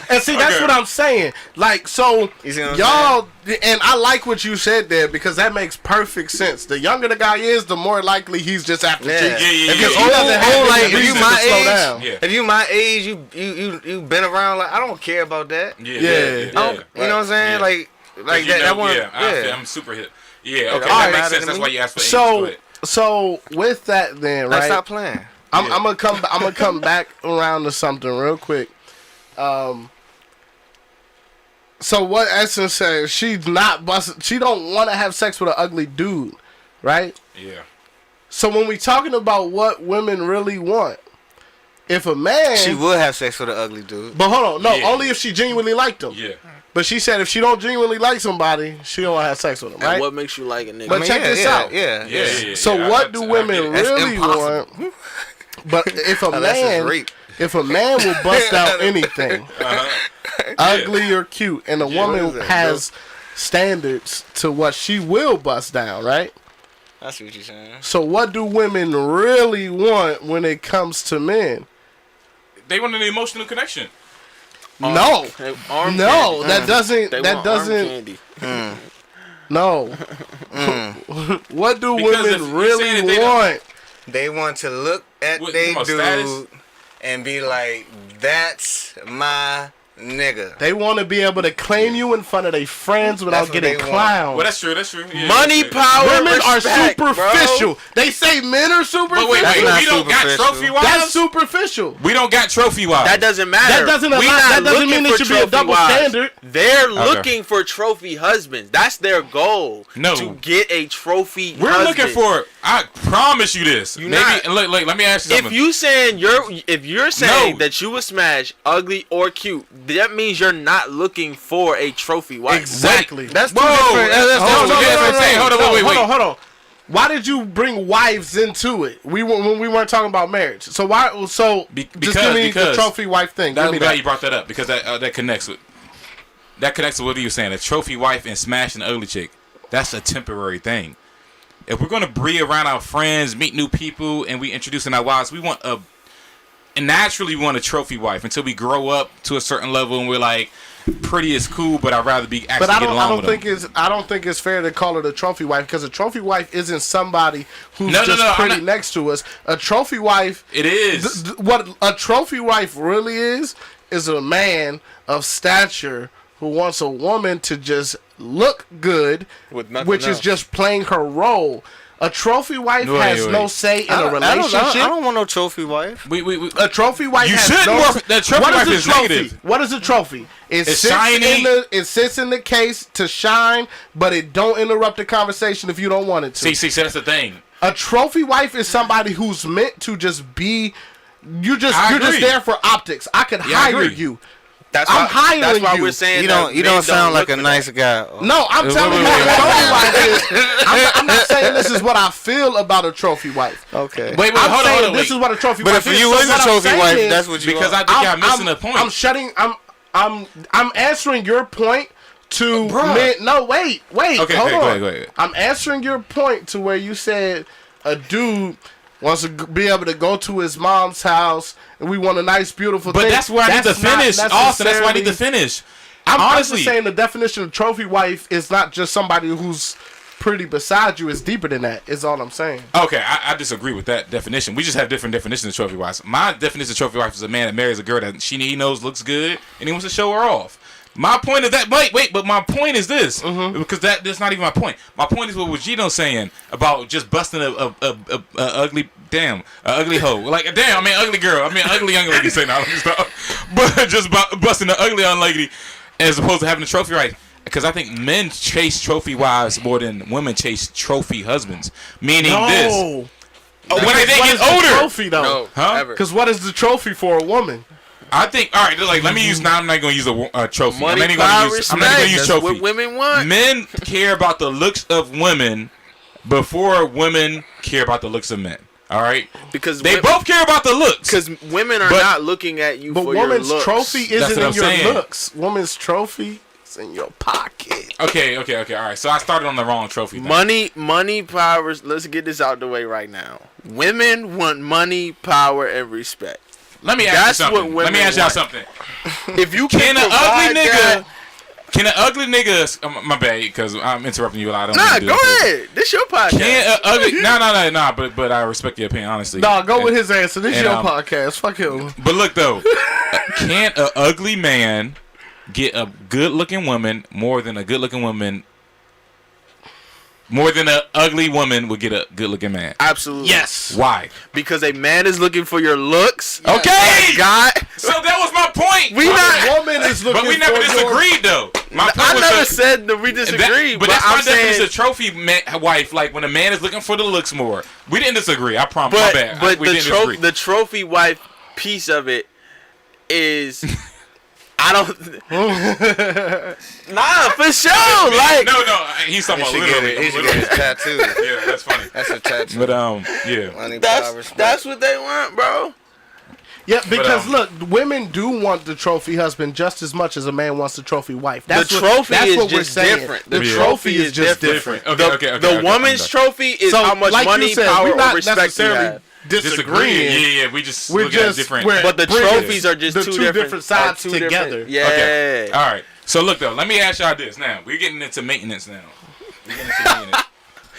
and see, that's Okay. what I'm saying. Like, so You see what I'm y'all, and I like what you said there because that makes perfect sense. The younger the guy is, the more likely he's just after Yeah. chicks. Yeah. Because Yeah. he doesn't have like, any if you reason my to slow age, down. Yeah. if you my age, you been around. Like I don't care about that. Yeah. Yeah. You know what I'm saying? Yeah. Like You that. know, That one. yeah. I'm super hit. Yeah. Okay. All That right, makes matter sense. to That's me. why you asked for age. Go So, ahead. so with that, then Like, right, stop playing. I'm gonna come back around to something real quick. So what Essence says, she's not busting. She don't want to have sex with an ugly dude, right? Yeah. So when we talking about what women really want, if a man, She would have sex with an ugly dude. but hold on, no, Yeah. only if she genuinely liked him. Yeah. But she said if she don't genuinely like somebody, she don't want to have sex with him, And right? what makes you like a nigga? But check this out. Yeah. So what do women That's really impossible. want? But if a That's just man, rape. if a man will bust out anything, ugly or cute, and a woman what is that, has standards to what she will bust down, right? That's what you're saying. So what do women really want when it comes to men? They want an emotional connection. No, Arm no, candy. that doesn't. They That want arm doesn't. candy. No. What do Because if women you really saying that they want? They want to look at What, they you talking dude about status? and be like, "That's my nigga." They want to be able to claim you in front of their friends without That's what getting they want. clowned. Well, that's true. That's true. Yeah, Money, that's true. power, Women are respect, superficial. bro. They say men are superficial. But wait, That's we not don't got superficial. trophy wives. That's superficial. We don't got trophy wives. That doesn't matter. That doesn't We allow- not that doesn't looking mean it for should be a trophy double wives. standard. They're looking for trophy husbands. That's their goal. No. To get a trophy We're husband. looking for. I promise you this. You Maybe. not. Look, let me ask you something. If you're saying No. that you would smash ugly or cute, that means you're not looking for a trophy wife. Exactly. That's two Whoa, different. That's hold two on, different hold on, things. hold on, wait. Hold on. Why did you bring wives into it? When we weren't talking about marriage. So why? So just give me the because trophy wife thing. I'm Give me glad that. you brought that up because that connects with what you were saying. A trophy wife and smashing an ugly chick. That's a temporary thing. If we're gonna breed around our friends, meet new people, and we introducing our wives, and naturally we want a trophy wife until we grow up to a certain level and we're like, pretty is cool, but I'd rather be actually But get along with them. I don't think it's fair to call it a trophy wife because a trophy wife isn't somebody who's No, just I'm pretty not- next to us. A trophy wife, It is. what a trophy wife really is a man of stature who wants a woman to just look good, With nothing which is else. just playing her role. A trophy wife has no say in a relationship. I don't want no trophy wife. we A trophy wife You has shouldn't no. work- the trophy What wife a is trophy? negative. What is a trophy? It It's sits shiny. it sits in the case to shine, but it don't interrupt the conversation if you don't want it to. see, that's the thing. A trophy wife is somebody who's meant to just be. You're just agree. there for optics. I could I hire agree. you. That's I'm why, hiring that's why you. we're saying You that don't men sound like look a for nice that. guy. No, I'm telling you what a trophy wife is. I'm not saying this is what I feel about a trophy wife. Okay. Wait, I'm hold saying on. this is what a trophy But wife if is. you So is a what I'm trophy saying wife, is- that's what you Because are. I think y'all missing the point. I'm shutting. I'm answering your point to Bruh. men. No, wait. Okay, Hold go on. ahead, go ahead. I'm answering your point to where you said a dude wants to be able to go to his mom's house and we want a nice, beautiful But thing. that's where I need to not finish, Austin. That's where I need to necessarily- finish. I'm Honestly, just saying the definition of trophy wife is not just somebody who's pretty beside you. It's deeper than that. Is all I'm saying. okay, I disagree with that definition. We just have different definitions of trophy wives. My definition of trophy wife is a man that marries a girl that he knows looks good and he wants to show her off. My point is that but my point is this because that's not even my point. My point is what Gino's saying about just busting a ugly ugly hoe. Like ugly girl. Ugly young lady. Say now, but just busting an ugly young lady as opposed to having a trophy wife. Because I think men chase trophy wives more than women chase trophy husbands. Meaning this. No. When they What get is the older. trophy though? No, Huh? ever. Because what is the trophy for a woman? I think, all right, like, let me use, now I'm not going to use a trophy. Money, I'm not power, going respect. to use That's trophy. what women want. Men care about the looks of women before women care about the looks of men. All right? Because They both care about the looks. Because women are But- not looking at you But for your woman's looks. trophy That's isn't what in I'm your saying. looks. Woman's trophy is in your pocket. Okay, all right. So I started on the wrong trophy thing. Money, power. Let's get this out the way right now. Women want money, power, and respect. Let me ask That's you something. what Let me women ask y'all want. something. If you Can an provide ugly that- nigga... Can an ugly nigga... my bad, because I'm interrupting you a lot. I don't Nah, mean to do go this. ahead. This your podcast. Can an ugly... No, but I respect your opinion, honestly. Nah, go with his answer. This is and, your podcast. Fuck him. But look though, can an ugly man get a good-looking woman more than a good-looking woman? More than an ugly woman would get a good-looking man. Absolutely. Yes. Why? Because a man is looking for your looks. Okay. God. So that was my point. We not. A woman is looking But we never for your... disagreed though. My point I was never that- said that we disagreed. but But that's my I'm definition saying. of trophy wife. Like when a man is looking for the looks more. We didn't disagree. I promise. My bad. But We didn't disagree. the trophy wife piece of it is. I don't. Nah, for sure. Like. no, he's talking about literally. He should get his tattoo. Yeah, that's funny. That's a tattoo. But yeah. Money, power, respect. That's what they want, bro. Yeah, because But, look, women do want the trophy husband just as much as a man wants the trophy wife. That's The what, trophy that's is what we're just saying. different. The The trophy is just different. Okay. The woman's trophy is So, how much like money, you said, power, we're or not respect you necessarily have. disagreeing. Yeah. We just We're look at just different. we're But the bringing trophies are just the two different sides two together. different- Yeah. Okay. All right. So look though, let me ask y'all this. Now we're getting into maintenance now.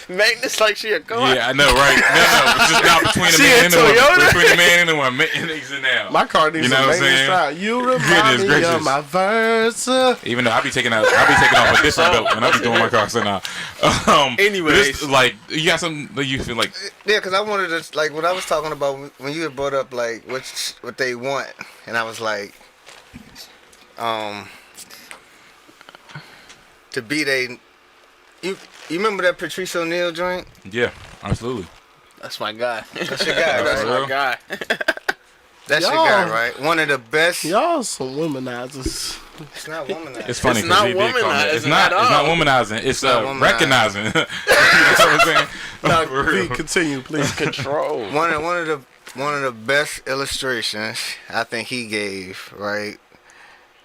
Maintenance like she a car. Yeah, I know, right? No, it's just now between the She man a and the woman. Toyota? Between the man and the woman, maintenance now. My car needs You know some what I'm maintenance saying? trial. You remind Goodness me gracious. of my Versa. Even though I be taking off a different belt when I be doing my car. So now, Anyways. like you got something that you feel like. Yeah, because I wanted to, like, what I was talking about when you had brought up, like, what they want, and I was like, to be they, you remember that Patrice O'Neal joint? Yeah, absolutely. That's my guy. That's your guy, That's right? my guy. That's your Y'all- guy, right? One of the best. Y'all some womanizers. It's not womanized. It's funny It's because not he did call me. It's womanizing not. at It's not all. womanizing. It's not womanizing. recognizing. You know what I'm saying? Now, For real. V, continue, please. Control. One of the best illustrations I think he gave, right,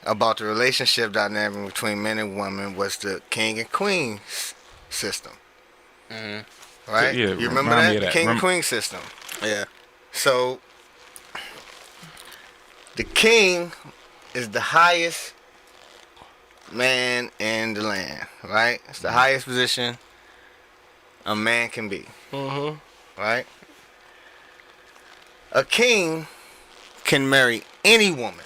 about the relationship dynamic between men and women was the king and queen system. Right? Yeah, You remember remind me that? of The that. king and queen system. Yeah. So the king is the highest man in the land, right? It's the highest position a man can be. Right? A king can marry any woman,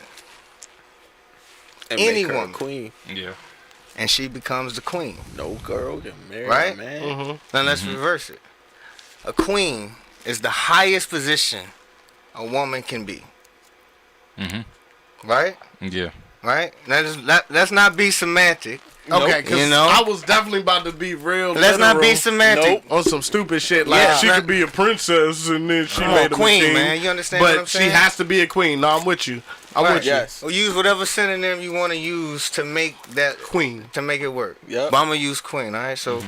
And Any make her a woman. queen. Yeah. and she becomes the queen. No girl can marry Right? a man. Now let's reverse it. A queen is the highest position a woman can be. Right? Yeah. right? Let's not be semantic. Okay, because You know? I was definitely about to be real. Let's not be literal semantic. on some stupid shit like Yeah. she could be a princess and then she made a queen, king, man. You understand but what I'm saying? she has to be a queen. No, I'm with you. I'm Right. with you. Yes. Or use whatever synonym you want to use to make that Queen. to make it work. Yep. But I'm gonna use queen. All right. So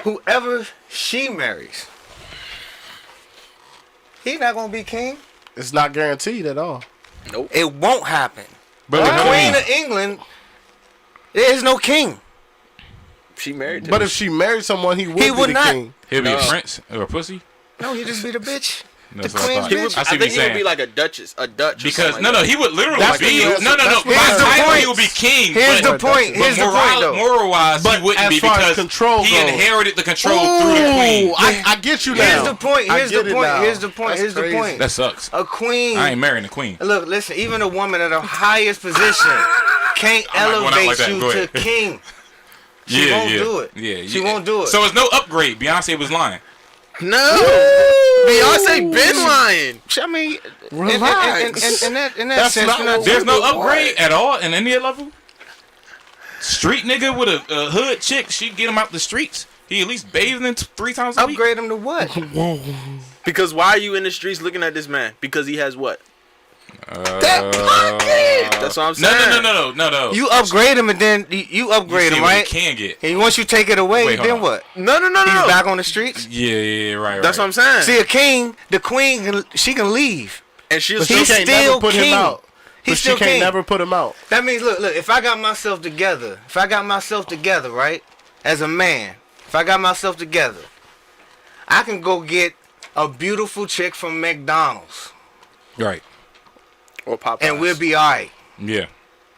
whoever she marries, he not gonna be king. It's not guaranteed at all. It won't happen. But The what do you Queen mean? of England, there is no king. She married him. But if she married someone, he would be would the not. king. He'll be No. a prince or a pussy. No, he just be the bitch. That's The what I queen's thought. He would, I I see what think you're he would be saying. like a Dutch or Because something like he would literally That's be the- no. that's By Here's the title point. he would be king. Here's but, the point. Here's the point, though. Moral wise, But he wouldn't as be far as because control he goes- inherited the control through the queen. I get you now. Here's the point. I Here's get the it point. now. Here's the point. That's Here's the crazy. point. That sucks. A queen. I ain't marrying a queen. Look, listen. Even a woman at her highest position can't I'm not going out elevate like that. you Go to ahead. king. She won't do it. Yeah, She won't do it. So it's no upgrade. Beyonce was lying. No. Beyonce been lying. I mean, Relax. in that That's sense, not you're not what There's no What? upgrade at all in any level. Street nigga with a hood chick, she get him out the streets. He at least bathing 3 times a week. upgrade him to what? Because why are you in the streets looking at this man? Because he has what? That pocket. That's what I'm saying. No. You upgrade him and then you upgrade see him, what right? he can get. And once you take it away, Wait, hold then on. what? No. He's back on the streets. Yeah, right. That's what I'm saying. See, a king, the queen, she can leave. and she'll But she He's can't still never put king. him out. He's But she still can't king. never put him out. That means, look, if I got myself together, right, as a man, if I got myself together, I can go get a beautiful chick from McDonald's, Right. or Popeyes. and we'll be all right. Yeah.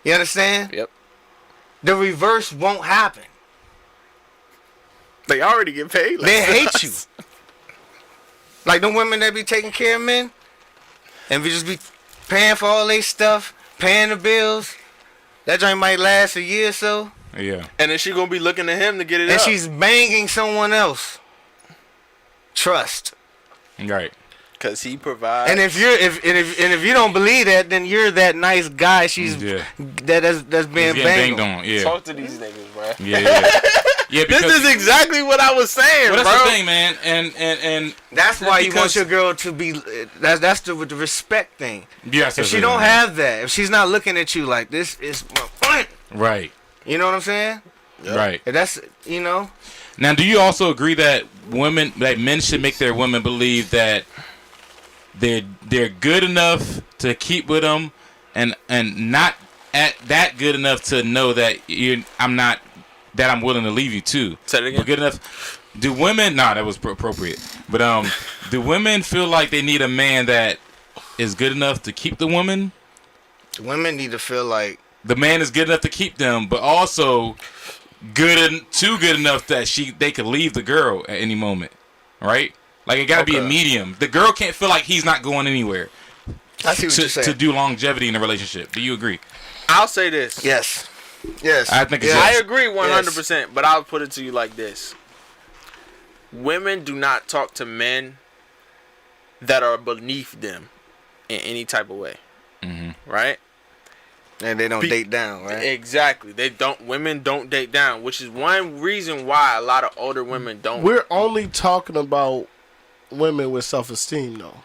You understand? Yep. The reverse won't happen. They already get paid. Like They hate you. Like the women that be taking care of men, and we just be paying for all their stuff, paying the bills. That joint might last a year or so, Yeah. And then she gonna be looking to him to get it and up. she's banging someone else. Trust. Right. Cause he provides. And if you don't believe that, then you're that nice guy she's Yeah. that's being He's getting banged banged on. on. Yeah. talk to these niggas, bro. Yeah. Yeah. This Because is exactly what I was saying, well, bro. that's the thing, man. And That's why you want because- your girl to be. That's the respect thing. yes, If she don't have that, if she's not looking at you like this is my point, right. you know what I'm saying? Right. If that's Now, do you also agree that men should make their women believe that they're good enough to keep with them, and not at that good enough to know that I'm willing to leave you too. Say it again. But good enough. Do women? Nah, that was appropriate. But do women feel like they need a man that is good enough to keep the woman? women need to feel like The man is good enough to keep them, but also too good enough that they could leave the girl at any moment, right? Like it gotta be a medium. The girl can't feel like he's not going anywhere I see what you're saying. to do longevity in a relationship. Do you agree? I'll say this. Yes. I think it's I yes. agree 100%, but I'll put it to you like this. Women do not talk to men that are beneath them in any type of way. Right? And they don't date down, right? Exactly. Women don't date down, which is one reason why a lot of older women don't. We're only talking about women with self-esteem, though.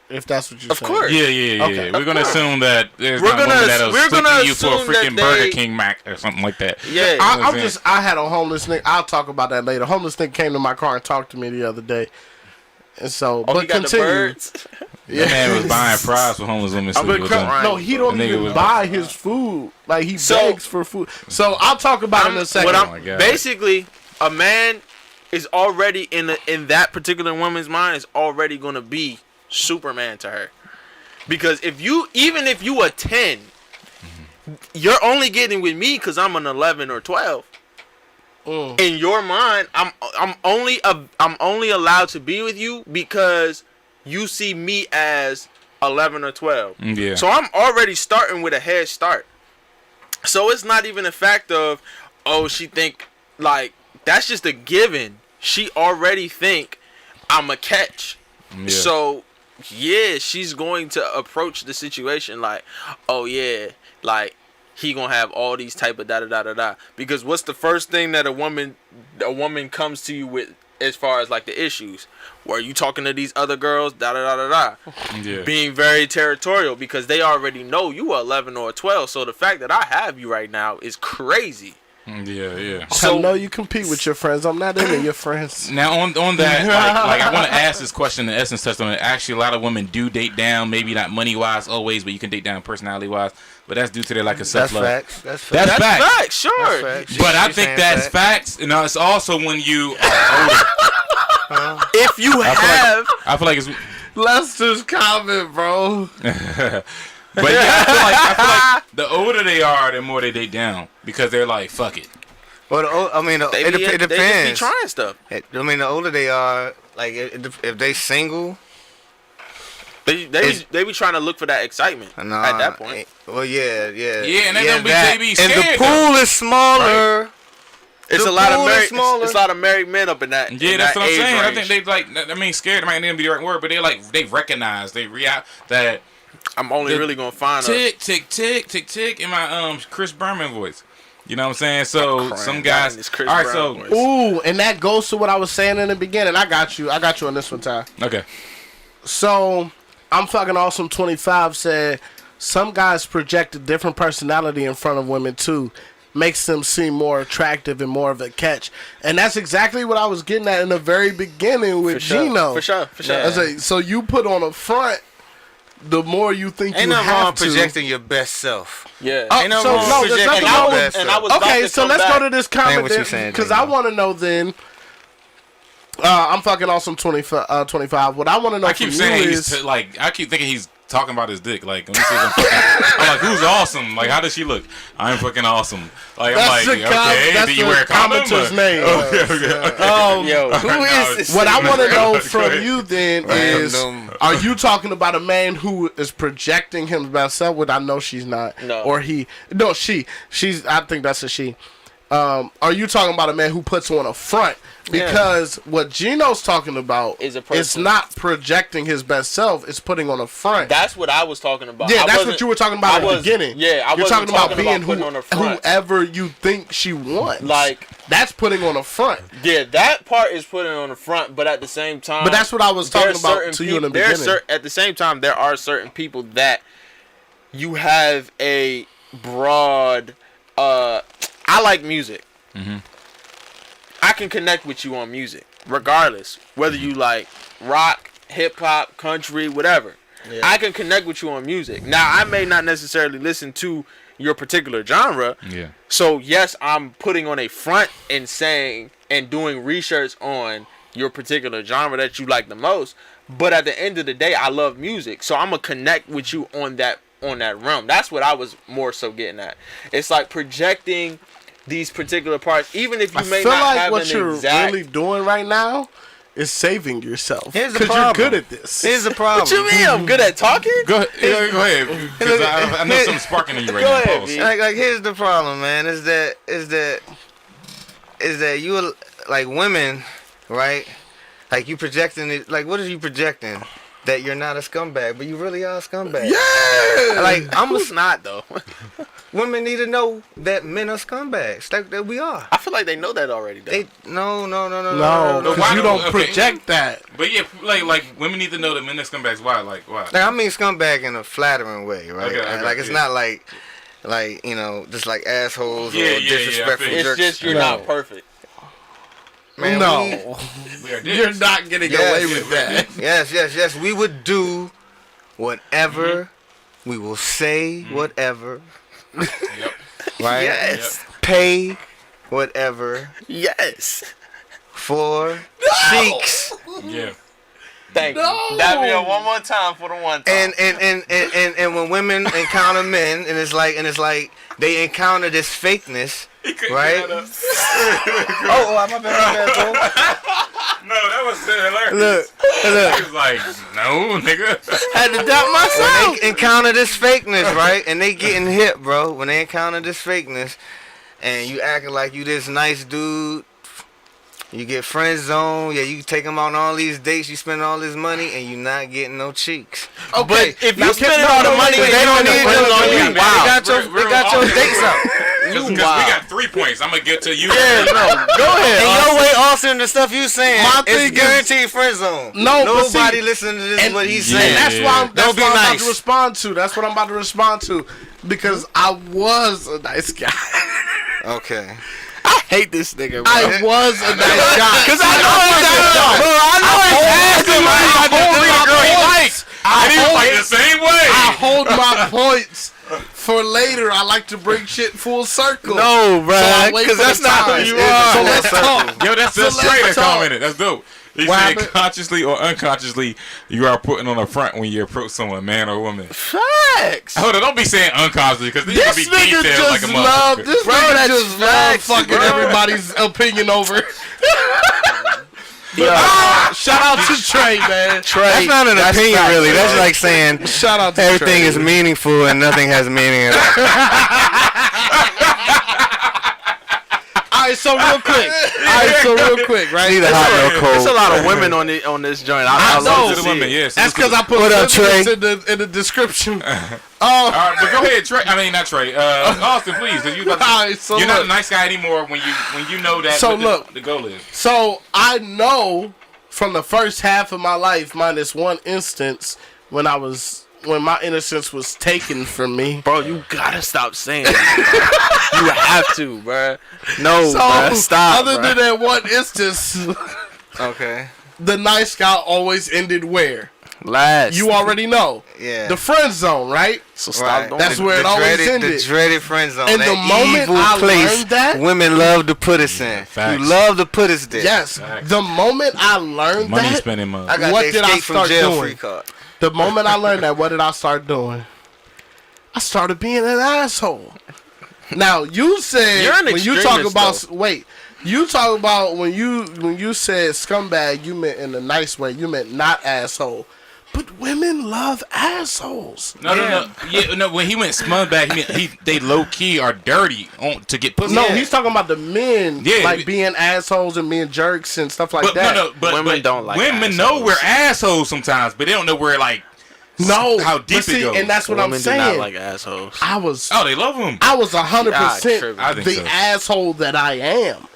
If that's what you're Of saying. course. Yeah. Okay. We're gonna assume that there's We're not gonna- women that'll we're stick gonna you for a assume that freaking Burger they- King Mac or something like that. Yeah. I had a homeless nigga. I'll talk about that later. Homeless nigga came to my car and talked to me the other day. And so, Oh, but he got continue. the birds? That man was buying fries for homeless women sleeping with him. No, he don't The nigga even was- buy his food. Like he So- begs for food. So I'll talk about it in a second. Oh my God. Basically, a man is already in that particular woman's mind is already gonna be Superman to her, because if you a 10, you're only getting with me because I'm an 11 or 12. In your mind, I'm only allowed to be with you because you see me as 11 or 12. Yeah. So I'm already starting with a head start. So it's not even a fact of, oh, she think, like, that's just a given. She already think I'm a catch. Yeah. So yeah, she's going to approach the situation like, oh yeah, like he gonna have all these type of da da da da da. Because what's the first thing that a woman comes to you with as far as like the issues? Were you talking to these other girls? Da da da da da. Yeah. Being very territorial because they already know you are 11 or 12. So the fact that I have you right now is crazy. Yeah. So I know you compete with your friends. I'm not into your friends. Now on that, like I want to ask this question. In essence, touched on it. Actually, a lot of women do date down. Maybe not money wise always, but you can date down personality wise. But that's due to their lack of self love. That's facts. That's facts. Facts, sure. That's facts. But I She's think saying that's facts. You know, it's also when you are older. If you have, I feel like it's. Lester's comment, bro. But yeah, I feel like the older they are, the more they date down because they're like, fuck it. Well, I mean, they it be, depends. they just be trying stuff. I mean, the older they are, like if they single, They be trying to look for that excitement at that point. Well, yeah. Yeah, and they be scared. And the pool is smaller. Right. It's a lot of married men up in that. Yeah, in that's that what I'm age saying. range. I think they scared might not be the right word, but they recognize, they react that. I'm only really gonna find tick, tick, tick, tick, tick in my Chris Berman voice. You know what I'm saying? So some guys. All right, so voice. Ooh, and that goes to what I was saying in the beginning. I got you on this one, Ty. Okay. So I'm fucking awesome. 25 said some guys project a different personality in front of women too. Makes them seem more attractive and more of a catch. And that's exactly what I was getting at in the very beginning with Gino. For sure. I say, so you put on a front, the more you think ain't you no have wrong to. projecting your best self. Yeah. Oh, Ain't no so wrong no, there's projecting nothing your wrong best with. self. Okay, so let's go to this comment what you saying, because Gino. I want to know then. I'm fucking awesome 25. What I want to know I keep from saying you he's is I keep thinking he's talking about his dick. Like, let me see I'm like, who's awesome? Like, how does she look? I'm fucking awesome. Like, I'm like, okay, that's do you wear a condom? commenter's name. Okay. Yo, Who is this? What I want to know Go from ahead. you then is, are you talking about a man who is projecting himself? With I know she's not, No. or he, no, she's. I think that's a she. Are you talking about a man who puts on a front? Because what Gino's talking about Is a person. it's not projecting his best self; it's putting on a front. That's what I was talking about. Yeah, I that's wasn't- what you were talking about I at the was- beginning. Yeah, I You're wasn't talking about being putting on a front. whoever you think she wants. Like, that's putting on a front. yeah, that part is putting on the front, but at the same time, But that's what I was talking there's about certain to you in the there's beginning. at the same time, there are certain people that you have a broad. I like music. Mm-hmm. I can connect with you on music, regardless whether you like rock, hip hop, country, whatever. Yeah. I can connect with you on music. Now, I may not necessarily listen to your particular genre. Yeah. So yes, I'm putting on a front and saying and doing research on your particular genre that you like the most. But at the end of the day, I love music, so I'm gonna connect with you on that realm. That's what I was more so getting at. It's like projecting these particular parts, even if you may feel not like have what an you're exact. really doing right now is saving yourself. Here's the Because you're problem. good at this. Here's the problem. What you mean? I'm good at talking. Go ahead. 'Cause I know something's sparking in you right Go now. ahead, Pause. B. Like here's the problem, man. Is that you like women, right? Like you projecting it. Like what are you projecting? That you're not a scumbag, but you really are a scumbag. Yeah. Like Who's not though? women need to know that men are scumbags. Like that we are. I feel like they know that already. Though. They no. No, because Why you don't- don't okay. project that. But yeah, like women need to know that men are scumbags. Why? Like why? Like I mean scumbag in a flattering way, right? Okay, like it's not like you know just like assholes Yeah, or yeah, disrespectful I feel It's jerks. just you're No. not perfect. Man, No, We are you're dicks. not getting Yes, away yes, with that. Yes. We would do whatever. We will say whatever. Yep. Right? Yes. Pay whatever Yes. for cheeks. Yeah. Thank No. you. That mean one more time for the one time. And when women encounter men and it's like they encounter this fakeness, right? Oh, my bad, bro. No, that was hilarious. Look, He was like, no, nigga. had to doubt myself. When they encounter this fakeness, right? And they getting hit, bro. When they encounter this fakeness and you acting like you this nice dude, You get friend zone. Yeah, you take them out on all these dates. You spend all this money, and you not getting no cheeks. Okay, But if you spending all the money, they don't need friends on you. They Wow. got your dates out. Because we got 3 points. I'm gonna get to you. Yeah, no. Go ahead. And your way, Austin, the stuff you saying, My it's thing is- guaranteed friend zone. No, but see- Nobody listening to this. and What he's Yeah. saying. And that's why I'm Don't be about nice. to respond to. That's what I'm about to respond to. Because I was a nice guy. Okay. I hate this nigga, bro. I was a nice guy. Cause I know it's And he was like the same way. I hold my points for later. I like to bring shit full circle. No, bro. So I wait Cause for that's the not time. who you So are. let's talk. Yo, that's So let's straight that talk. commented. That's dope. He What said happened? consciously or unconsciously, you are putting on the front when you approach someone, man or woman. Facts. Hold on, don't be saying unconsciously because these This be nigga detailed like a just love. motherfucker. This Bro, nigga that's just love facts, fucking bro. everybody's opinion over. Yo, Shout out to Trey, man. Trey, That's not an opinion, facts, really. That's bro. like saying Shout out to everything Trey. is meaningful and nothing has meaning at all. Alright, so real quick, right? Neither hot nor cold. There's a lot of women on this joint. I I love know. to To the see women, it. yes. That's because I put What up, sentiments Trey? in the description. All right, but go ahead, Trey. I mean, not Trey. Austin, please. 'Cause you about to- Alright, so you're not a look. nice guy anymore when you know that. So what look. the goal is. So I know from the first half of my life, minus one instance, when my innocence was taken from me. Bro, you gotta stop saying that, bro. You have to, bro. No, So bro. Stop, other bro. than that one instance, Okay. the nice guy always ended where? Last. You already know. Yeah. The friend zone, right? So stop Right. doing That's it. where it always dreaded, ended. The dreaded friend zone. And that the moment evil I place learned that- women love to put us in. Facts. You love to put us there. Yes. Facts. The moment I learned Money that, spending money. I got What the did I escape from start jail doing? free card. the moment I learned that, what did I start doing? I started being an asshole. Now you said You're an when you talk extremist, about though. wait, you talk about when you said scumbag, you meant in a nice way. You meant not asshole. But women love assholes. No. Yeah, no. When he went scumbag, he meant they low key are dirty to get pussy. No, Yeah. he's talking about the men, Yeah. like being assholes and being jerks and stuff like but that. but Women don't like women assholes. know we're assholes sometimes, but they don't know we're like No, how but deep see, it goes. and that's what Women I'm do not saying. like assholes. I was Oh, they love him. 100% tripping. I think the so. asshole that I am.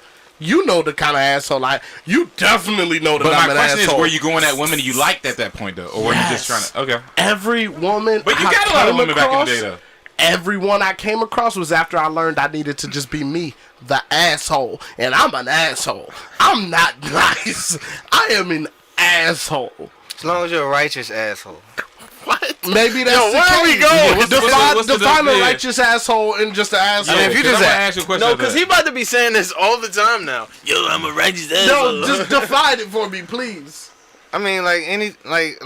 You know the kind of asshole you definitely know that But I'm my an question asshole. is, were you going at women you liked at that point though, or were you just trying Yes. to? Okay, Every woman but you I got a lot of came women back in the across, day though. Everyone I came across was after I learned I needed to just be me, the asshole. And I'm an asshole. I'm not nice. I am an asshole. As long as you're a righteous asshole. What? Maybe that's Yo, the where case. we going? What's the Define a yeah. righteous asshole and just an asshole. if you Because just I'm gonna ask you a question. No, after because that. he about to be saying this all the time now. Yo, I'm a righteous asshole. No, just define it for me, please. I mean, like any, like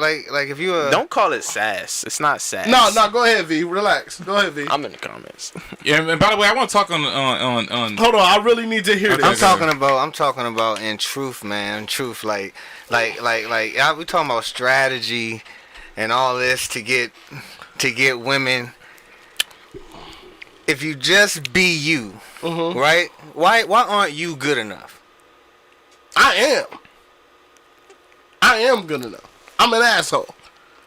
if you a Don't call it sass. It's not sass. No, go ahead, V. Relax. Go ahead, V. I'm in the comments. Yeah, and by the way, I want to talk on. Hold on, I really need to hear Okay. this. I'm talking about in truth, man. In truth, we talking about strategy and all this to get women. If you just be you, right? Why aren't you good enough? I am good enough. I'm an asshole.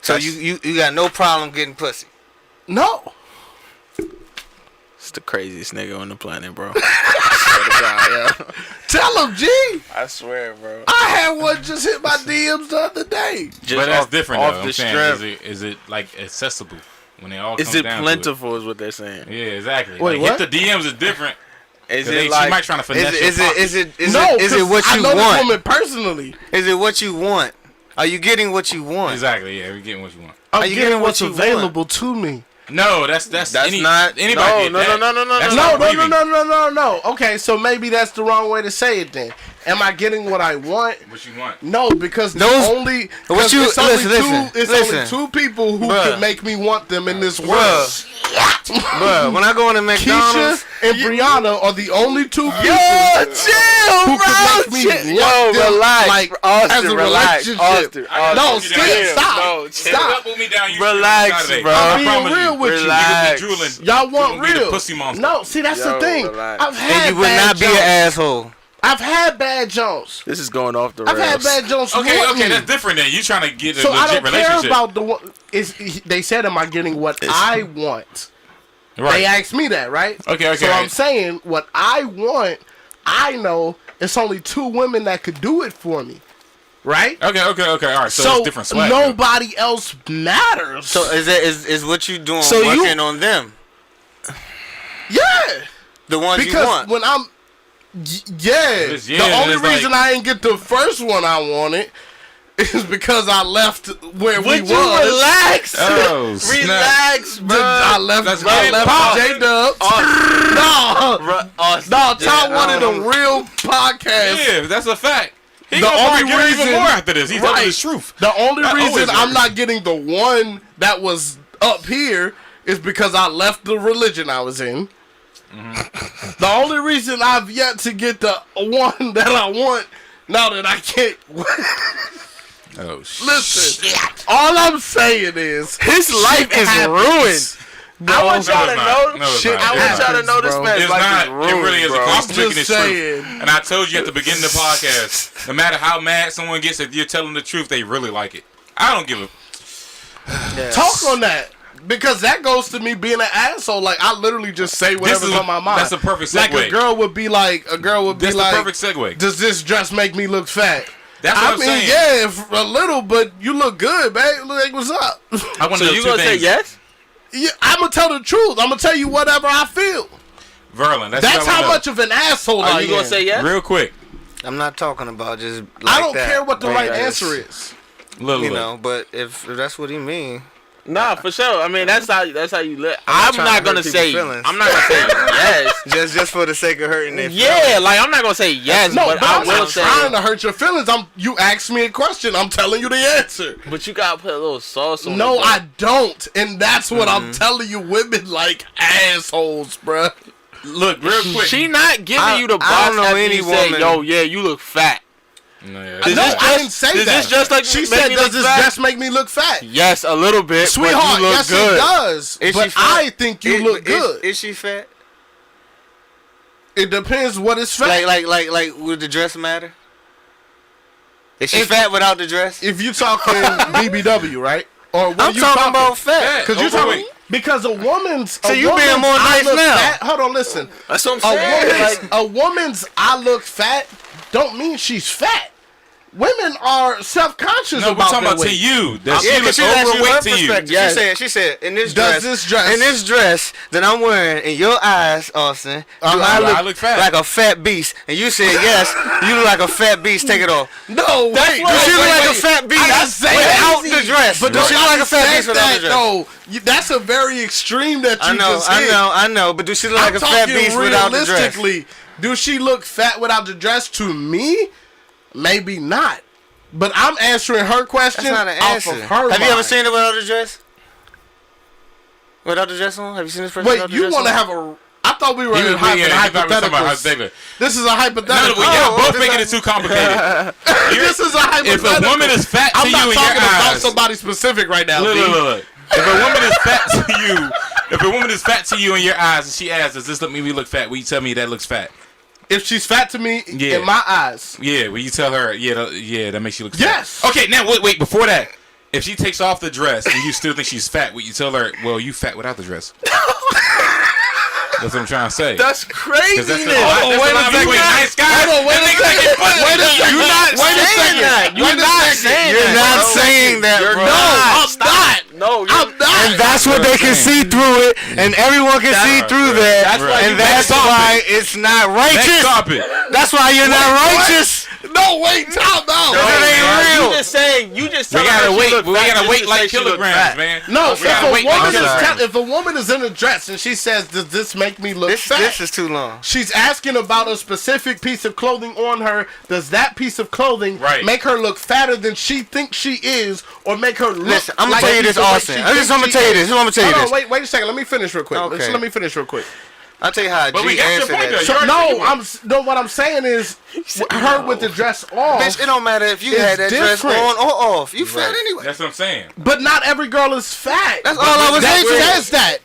So you got no problem getting pussy. No. It's the craziest nigga on the planet, bro. I swear to God, yo. Tell him, G. I swear, bro. I had one just hit my DMs the other day. Just but that's off- different off though. the I'm saying, strip. is it like accessible when they all? Is come it down to plentiful? Is what they're saying. Yeah, exactly. Wait, like, what? hit the DMs is different. Is They, it like? she might trying to finesse your Is it No, what I you know this want? woman personally. Is it what you want? Are you getting what you want? Exactly. Yeah, we're getting what you want. I'm Are you getting getting what's what you available to me. No, that's not- anybody. no, get no, that. no, no, no, That's no. not No. Okay, so maybe that's the wrong way to say it then. Am I getting what I want? What you want? No, because Those- what you- it's only listen, it's listen. only two people who Bruh. can make me want them in this world. Bruh, when I go into McDonald's, Keisha and Brianna are the only two people Yo, chill, who bro. can make me Chill. want Yo, them, relax. like, Austin, as a relax. relationship. Austin, No, Austin, still, stop. No, chill. Stop. Put me down. You Relax, Saturday. bro. I I'm being promise real with you. Relax. Drooling. Y'all want You gonna be the real. pussy monster. No, see, that's Yo, the thing. relax. I've had and you would bad not be an jokes. asshole. I've had bad Jones. This is going off the rails. I've had bad Jones. Okay, that's different then. You trying to get a so legit I don't relationship. care about the one. They said, "Am I getting what I want?" Right. They asked me that, right? Okay. So I'm saying what I want. I know it's only 2 women that could do it for me, right? Okay. All right. So it's different swag. Nobody else matters. So is what you doing So working on them? Yeah, The ones you because want. when I'm, the only reason I didn't get the first one I wanted is because I left where we was. Relax. Oh, snap. Relax, bro. I left J-Dub. No, Tom wanted a real podcast. Yeah, that's a fact. He The gonna probably only give it even reason- more after this. He's telling the truth. The only That reason always I'm works. not getting the one that was up here is because I left the religion I was in. The only reason I've yet to get the one that I want now that I can't. Oh shit. Listen, all I'm saying is His life is ruined. I want y'all to know. Shit I want y'all to know this bro. man's It's life not. is ruined, It really is bro. a I'm close speaking just the saying. truth. And I told you at the beginning of the podcast, no matter how mad someone gets, if you're telling the truth, they really like it. I don't give a. Talk on that. Because that goes to me being an asshole. Like, I literally just say whatever's on my mind. That's a perfect segue. Like, a girl would be like, That's the perfect segue. does this dress make me look fat? That's what I'm saying. Yeah, a little, but you look good, babe. Like, what's up? I want So to know you two gonna say things. yes? Yeah, I'm going to tell the truth. I'm going to tell you whatever I feel. Verlin, that's That's what I how wanna much of an asshole I Are am. you gonna say yes? know. Real quick. I'm not talking about just like I don't that. care what the right Yes. answer is. Look. But if that's what he mean, Nah, for sure. I mean, that's how you live. I'm I'm not not trying to gonna hurt say. people's feelings. I'm not gonna say yes. just for the sake of hurting their Yeah, like I'm not gonna say yes, No, but but I I'm will not say. trying to hurt your feelings. You asked me a question. I'm telling you the answer. But you gotta put a little sauce on No, it. I don't. And that's what I'm telling you. Women like assholes, bruh. Look, real quick. She not giving you the I box don't know after any you say, woman- yo, yeah, you look fat. No, yeah. Does No, this I just- didn't say does that. this just like she make said, me does look this fat? dress make me look fat? Yes, a little bit. Sweetheart, but you look yes good. it does. Is But she fat? I think you look good. Is she fat? It depends what is fat. Like would the dress matter? Is she If- fat without the dress? If you talking BBW, right? Or what I'm you talking about fat. Because you talking Overweight. because a woman's. So a you being woman's more I nice look now. Fat, hold on, listen. That's what I'm saying. A woman's I look fat don't mean she's fat. Women are self-conscious No, we're about talking their about to weight. you. Does Yeah, she because look she asked you her overweight to you? perspective. Yes. She said, in this Does dress, this dress- in this dress that I'm wearing, in your eyes, Austin, do I look fat. like a fat beast? And you said, yes, you look like a fat beast. Take it off. No, wait. Does she look like a fat beast I say without that. the dress? But does she look like a fat said beast without the that, dress? no. That's a very extreme that you just hit. I know. But does she look I'm like a fat talking beast without the dress? realistically. Do she look fat without the dress? To me, maybe not. But I'm answering her question That's not an off answer. of her Have you ever mind. seen her without the dress? Without the dress on? Have you seen this person Wait, without the you dress want to on? have a... I thought we were in He talking about hypotheticals. hypothetical. This is a No, hypothetical. y'all both this making it is too complicated. This is a If hypothetical. a woman is fat to I'm you not in your talking about eyes, somebody specific right now. look, B. look. If a woman is fat to you, if a woman is fat to you in your eyes, and she asks, "Does this make me look fat?" Will you tell me that looks fat? If she's fat to me, Yeah. in my eyes, Yeah. Will you tell her? Yeah, that makes you look fat. Yes. Okay. Now wait. Before that, if she takes off the dress and you still think she's fat, will you tell her? Well, you fat without the dress. That's what I'm trying to say. That's craziness. That's a lot. That's a wait a lot between second. nice guys. Hold on, wait and a niggas that second. get fucked. Wait a second. You're not Wait a saying second. that. You're Wait a not second. saying You're that. not bro. saying that, You're bro. No, not. I'm not. No, I'm not. And that's what they can see through it, and everyone can see through that. That's why and you that's back why it's not Next righteous. topic. That's why you're not righteous. No, wait, time out. It ain't real. You just saying. You just. We telling her gotta she wait. look We fat gotta just wait to like say she look kilograms, fat. man. No, We gotta wait like kilograms. if a woman is in a dress and she says, "Does this make me look fat?" This is too long. She's asking about a specific piece of clothing on her. Does that piece of clothing Right. make her look fatter than she thinks she is, or make her look? Listen, I'm gonna like tell you she's this, the way Austin. she I'm thinks gonna she tell you is? this. I'm gonna tell you Hold this. on, wait a second. Let me finish real quick. Okay. Let me finish real quick. I'll tell you how But we G got your answered point, that. though. So, You already no, what I'm saying is, her with the dress on. Bitch, it don't matter if you It's had that dress different. on or off. You fat anyway. That's what I'm saying. But not every girl is fat. That's all I was That saying. says that.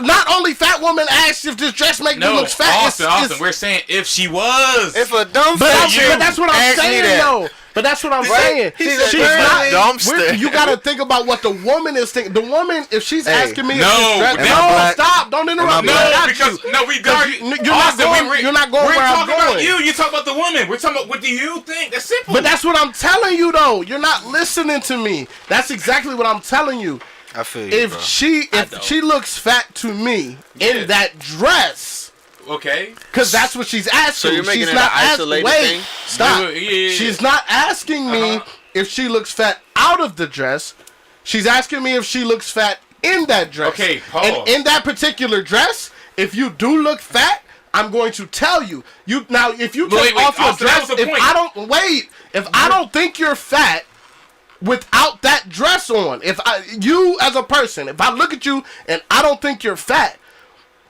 not only fat women ask if this dress make me look fat. Austin, we're saying if she was. If a dumpster, but that's what I'm saying, though. But that's what I'm saying. She's not dumpster. You gotta think about what the woman is thinking. The woman, if she's asking me, stop! Don't interrupt me. You're not going where I'm going. About you talk about the woman. We're talking about what do you think? That's simple. But that's what I'm telling you, though. You're not listening to me. That's exactly what I'm telling you. I feel you, if she looks fat to me in that dress. Okay. Because that's what she's asking. So you're making she's it not an isolated thing? Stop. Yeah. She's not asking me if she looks fat out of the dress. She's asking me if she looks fat in that dress. Okay, pause. And in that particular dress, if you do look fat, I'm going to tell you. If you take off your dress, if I don't think you're fat without that dress on, you as a person, if I look at you and I don't think you're fat,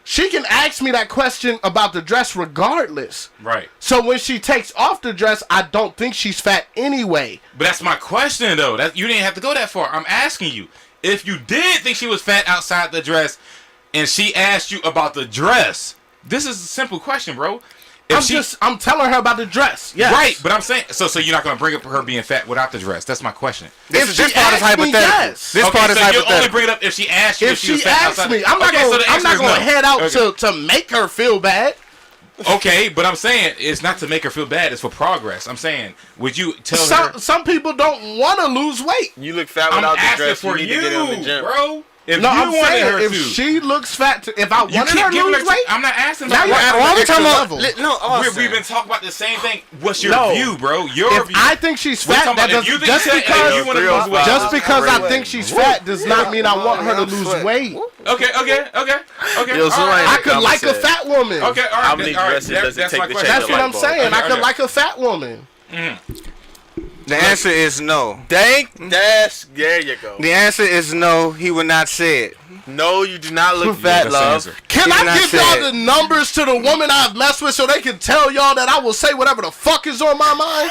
she can ask me that question about the dress regardless. Right. So when she takes off the dress, I don't think she's fat anyway. But that's my question, though. You didn't have to go that far. I'm asking you. If you did think she was fat outside the dress, and she asked you about the dress, this is a simple question, bro. I'm telling her about the dress. Yes. Right, but I'm saying, so you're not going to bring up her being fat without the dress. That's my question. This part is hypothetical. Yes. This part is hypothetical. You only bring it up if she asks you if she was fat outside. Me, I'm not going to head out to make her feel bad. Okay, but I'm saying it's not to make her feel bad. It's for progress. I'm saying, would you tell her? Some people don't want to lose weight. You look fat without the dress. For you need to get in the gym, bro. I'm saying if she looks fat, if I wanted her to lose weight, I'm not asking. Now you're talking level. We've been talking about the same thing. What's your view, bro? Your view. I think she's fat. That doesn't just because I think she's fat does not mean I want her to lose weight. Okay. I could like a fat woman. Okay, all right. How many dresses does it take to change a light bulb? That's what I'm saying. I could like a fat woman. The answer is no. There you go. The answer is no. He would not say it. No, you do not look fat, love. Can I give y'all the numbers to the woman I've messed with so they can tell y'all that I will say whatever the fuck is on my mind?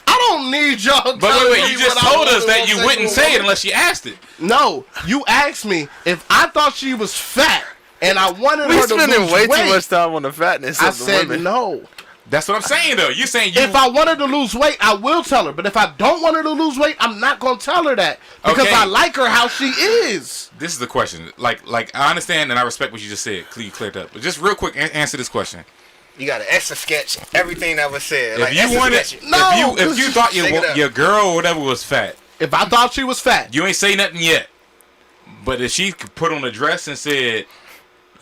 I don't need y'all. But wait, you just told us that you wouldn't say it unless you asked it. No, you asked me if I thought she was fat and I wanted her to lose weight. We spending way too much time on the fatness of the women. I said no. That's what I'm saying, though. You're saying if I want her to lose weight, I will tell her. But if I don't want her to lose weight, I'm not going to tell her that. Because I like her how she is. This is the question. Like I understand and I respect what you just said. You cleared up. But just real quick, answer this question. You got to extra sketch everything that was said. If you thought your girl or whatever was fat. If I thought she was fat. You ain't say nothing yet. But if she put on a dress and said...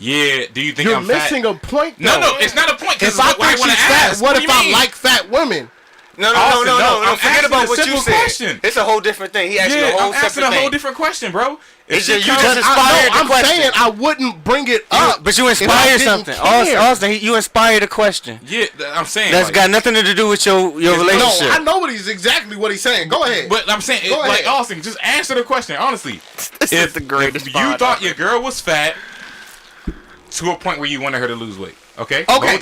Yeah, do you think I'm fat? You're missing a point, though. No, it's not a point. If I think she's fat, what if I like fat women? No. Forget about what you said. It's a whole different thing. He asked you a whole separate thing. I'm asking a whole different question, bro. You just inspired the question. I'm saying I wouldn't bring it up. But you inspired something. Austin, you inspired a question. Yeah, I'm saying. That's got nothing to do with your relationship. No, I know exactly what he's saying. Go ahead. But I'm saying, like, Austin, just answer the question, honestly. This is the greatest If you thought your girl was fat to a point where you wanted her to lose weight. Okay? Hold on. I'm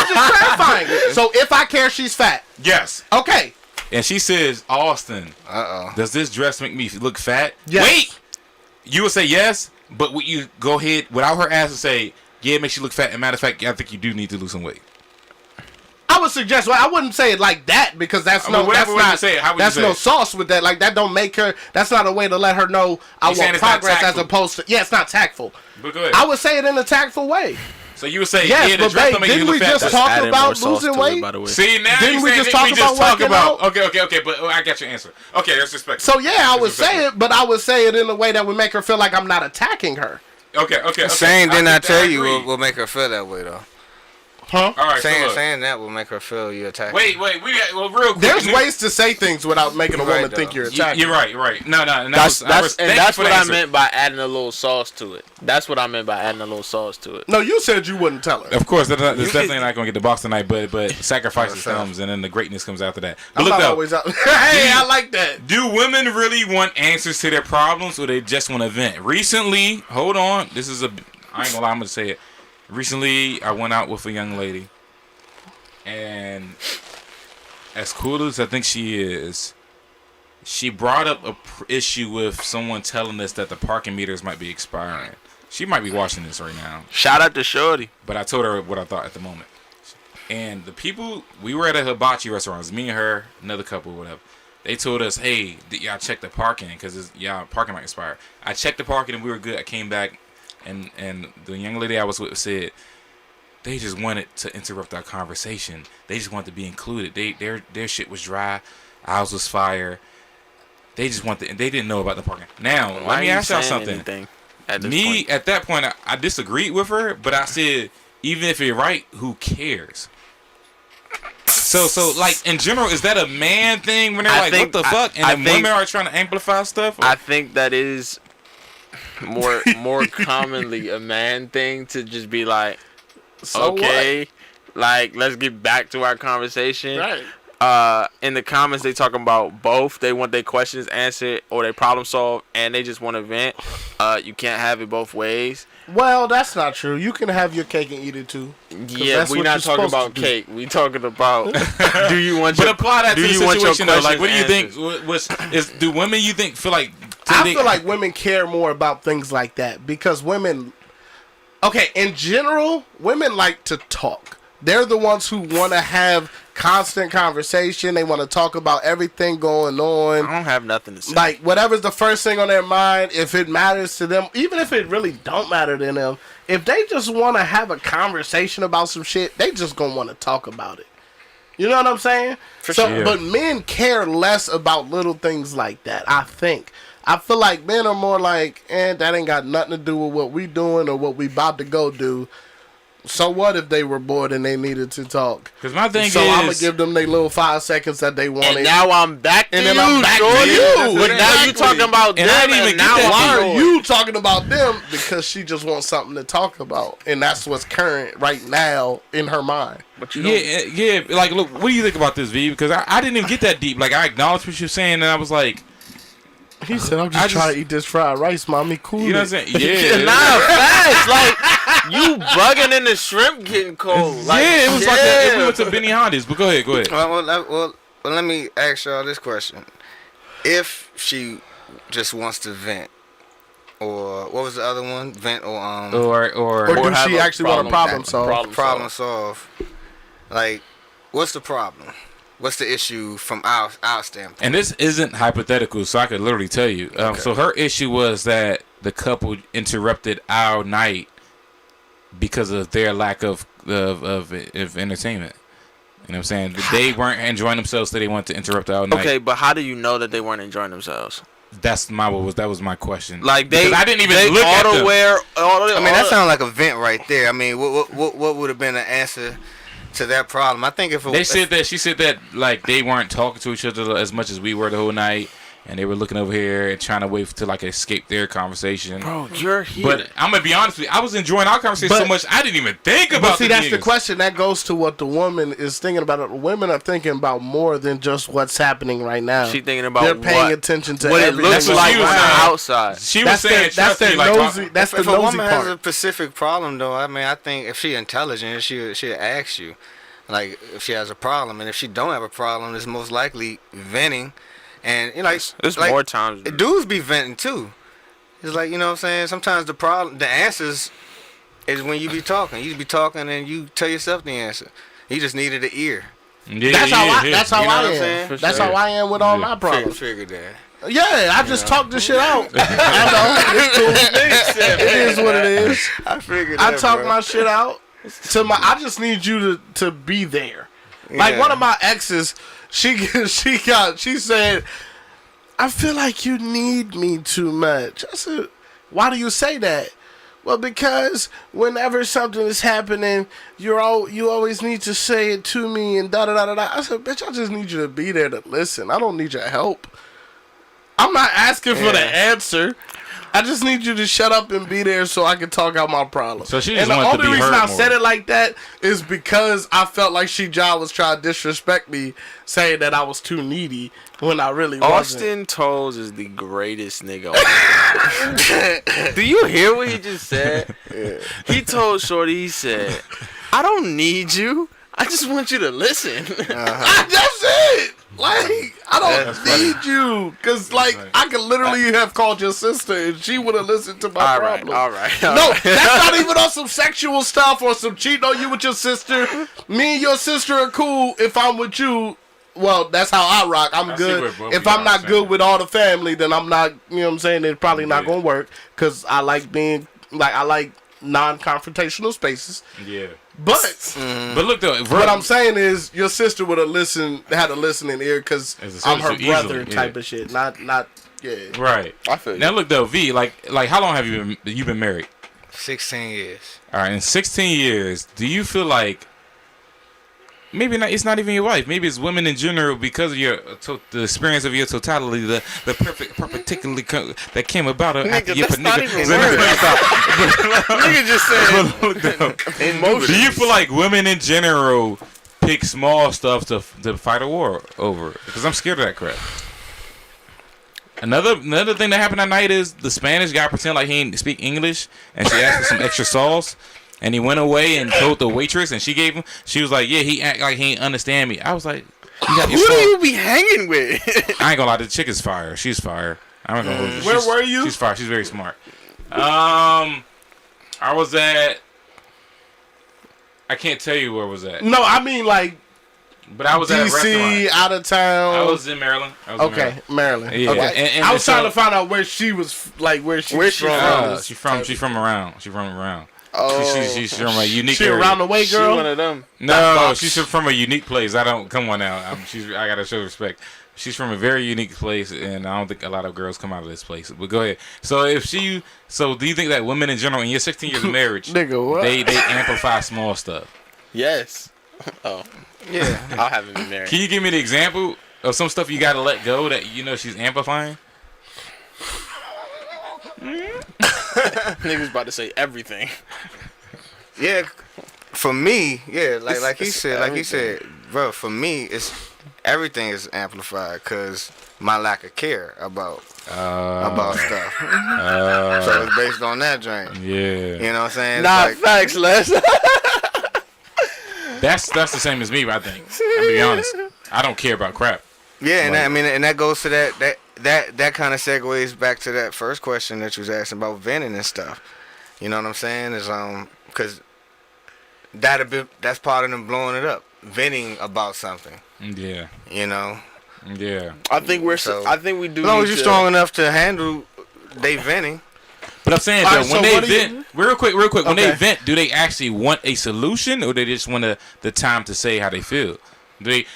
just clarifying it. So if I care she's fat. Yes. Okay. And she says, Austin, does this dress make me look fat? Yes. Wait! You would say yes, but would you go ahead without her ass and say, yeah, it makes you look fat. As a matter of fact, I think you do need to lose some weight. I would suggest. Well, I wouldn't say it like that because that's no sauce with that. Like that don't make her. That's not a way to let her know I want progress as opposed to. Yeah, it's not tactful. But go ahead. I would say it in a tactful way. So you would say, yes, yeah, the dress don't make you look fat. Didn't we just talk about losing weight? See, now didn't we just talk about? Okay, but I got your answer. Okay, that's respectful. So yeah, I would say it, but I would say it in a way that would make her feel like I'm not attacking her. Okay. Saying did not tell you will make her feel that way though. Huh? All right, saying that will make her feel you attacking. Wait, real quick. There's ways to say things without making a woman think you're attacking. You're right. No. That's what I meant by adding a little sauce to it. That's what I meant by adding a little sauce to it. No, you said you wouldn't tell her. Of course, that's definitely not going to get the box tonight, but sacrifices comes and then the greatness comes after that. But I'm not always out. Hey, I like that. Do women really want answers to their problems or they just want to vent? Recently, hold on. I ain't gonna lie, I'm gonna say it. Recently, I went out with a young lady. And as cool as I think she is, she brought up a issue with someone telling us that the parking meters might be expiring. She might be watching this right now. Shout out to Shorty. But I told her what I thought at the moment. And the people, we were at a hibachi restaurant. It was me and her, another couple, whatever. They told us, hey, y'all check the parking because y'all parking might expire. I checked the parking and we were good. I came back and the young lady I was with said, they just wanted to interrupt our conversation. They just wanted to be included. Their shit was dry. Ours was fire. They just wanted, they didn't know about the parking. Now, let me ask y'all something. At that point, I disagreed with her, but I said, even if you're right, who cares? So like in general, is that a man thing when they're like, what the fuck? And then women are trying to amplify stuff? Or? I think that is more commonly a man thing to just be like, so okay, what? like let's get back to our conversation. Right. In the comments, they talking about both. They want their questions answered or they problem solved, and they just want to vent. You can't have it both ways. Well, that's not true. You can have your cake and eat it too. Yeah, we're not talking about cake. We talking about do you want but your, apply that to the situation though. Like, what do you answers? think? Do women you think feel like? I feel like women care more about things like that because women. Okay, in general, women like to talk. They're the ones who want to have constant conversation. They want to talk about everything going on. I don't have nothing to say. Like, whatever's the first thing on their mind, if it matters to them, even if it really don't matter to them, if they just want to have a conversation about some shit, they just going to want to talk about it. You know what I'm saying? For sure. But men care less about little things like that, I think. I feel like men are more like, that ain't got nothing to do with what we doing or what we about to go do. So what if they were bored and they needed to talk? Because my thing is, I'm gonna give them their little 5 seconds that they wanted. And now I'm back to and you, then I'm back to you. But now you talking about them, and now why are you talking about them? Because she just wants something to talk about, and that's what's current right now in her mind. But you yeah. Like, look, what do you think about this, V? Because I didn't even get that deep. Like, I acknowledged what you're saying, and I was like. He said, I'm just trying to eat this fried rice, mommy. Cool. You know what I'm saying? Yeah. Nah, facts. Like, you bugging in the shrimp getting cold. Like, yeah, it was like that if we went to Benny Honda's. But go ahead. Well, let me ask y'all this question. If she just wants to vent, or what was the other one? Vent or do she actually want a problem solve? Problem solve. Like, what's the problem? What's the issue from our standpoint? And this isn't hypothetical, so I could literally tell you. Okay. So her issue was that the couple interrupted our night because of their lack of entertainment. You know what I'm saying? They weren't enjoying themselves, so they wanted to interrupt our night. Okay, but how do you know that they weren't enjoying themselves? That was my question. Like I didn't even look at them. I mean, that sounds like a vent right there. I mean, what would have been the answer to that problem? I think she said that like they weren't talking to each other as much as we were the whole night, and they were looking over here and trying to wait to like escape their conversation. Bro, you're here. But I'm gonna be honest with you, I was enjoying our conversation so much I didn't even think about. But see, that's the question. That goes to what the woman is thinking about. The women are thinking about more than just what's happening right now. She thinking about they're paying attention to what it everything. looks like on the outside. She was saying that's their nosy. That's the if nosy a woman part. has a specific problem, though, I mean, I think if she's intelligent, she'll ask you. Like, if she has a problem, and if she don't have a problem, it's most likely venting. And, you know, there's like, more times. Dudes be venting, too. It's like, you know what I'm saying? Sometimes the answers is when you be talking. You be talking and you tell yourself the answer. You just needed an ear. Yeah, that's how you know I what I'm am. saying? That's how I am with all my problems. Figured that. Yeah, I just talk this shit out. I know. It's cool. It is what it is. I figured that, I talk my shit out. I just need you to be there. Like one of my exes, she said, I feel like you need me too much. I said, why do you say that? Well, because whenever something is happening, you always need to say it to me and da da da da da. I said, bitch, I just need you to be there to listen. I don't need your help. I'm not asking for the answer. I just need you to shut up and be there so I can talk out my problems. So she just wanted to be heard more. And the only reason I said it like that is because I felt like was trying to disrespect me, saying that I was too needy when I really wasn't. Austin Toles is the greatest nigga. Do you hear what he just said? Yeah. He told Shorty, he said, I don't need you. I just want you to listen. That's it. Like, I don't need you. Because, like, I could literally have called your sister and she would have listened to my problem. All right. No, that's not even on some sexual stuff or some cheating on you with your sister. Me and your sister are cool if I'm with you. Well, that's how I rock. I'm good. If I'm not good with all the family, then I'm not, you know what I'm saying? It's probably not going to work. Because I like being, like, I like non-confrontational spaces. Yeah. But look though, what I'm saying is your sister would have had a listening ear because I'm her brother type of shit. Not yeah. Right. I feel you. Now look though, V, like how long have you been married? 16 years. All right, in 16 years, do you feel like maybe not? It's not even your wife. Maybe it's women in general because of the experience of your totality, the perfect, particularly that came about after you put nigga. Nigga just said emotions. Do you feel like women in general pick small stuff to fight a war over? Because I'm scared of that crap. Another thing that happened that night is the Spanish guy pretended like he didn't speak English, and she asked for some extra sauce. And he went away and told the waitress, and she was like, yeah, he act like he ain't understand me. I was like, who do you be hanging with? I ain't gonna lie, the chick is fire. She's fire. I'm not gonna hold you. Where were you? She's fire. She's very smart. I was at, I can't tell you where I was at. No, I mean like, but I was at a restaurant. DC, out of town. I was in Maryland. Maryland. Yeah. Okay. And I was trying to find out where she was, like where she's from. She's from around. She's from around. Oh, she's from a unique she area. around the way, girl. She one of them. No, she's from a unique place. I gotta show respect. She's from a very unique place, and I don't think a lot of girls come out of this place. But go ahead. So do you think that women in general, in your 16 years of marriage, Nigga, what? they amplify small stuff? Yes. Oh, Yeah. I haven't been married. Can you give me the example of some stuff you gotta let go that you know she's amplifying? Niggas about to say everything. Yeah, for me, yeah, like he said, bro. For me, it's everything is amplified because my lack of care about stuff. So it's based on that drink. Yeah. You know what I'm saying? Nah, It's facts, Les. That's the same as me, I think. I'll be honest. I don't care about crap. yeah, and that goes to that kind of segues back to that first question that you was asking about venting and stuff. You know what I'm saying? Is because that's part of them blowing it up, venting about something. Yeah. You know. Yeah. I think we do. As long as you're strong enough to handle they venting. But I'm saying, All though, right, when so they vent, real quick, when Okay. they vent, do they actually want a solution, or they just want the time to say how they feel? Like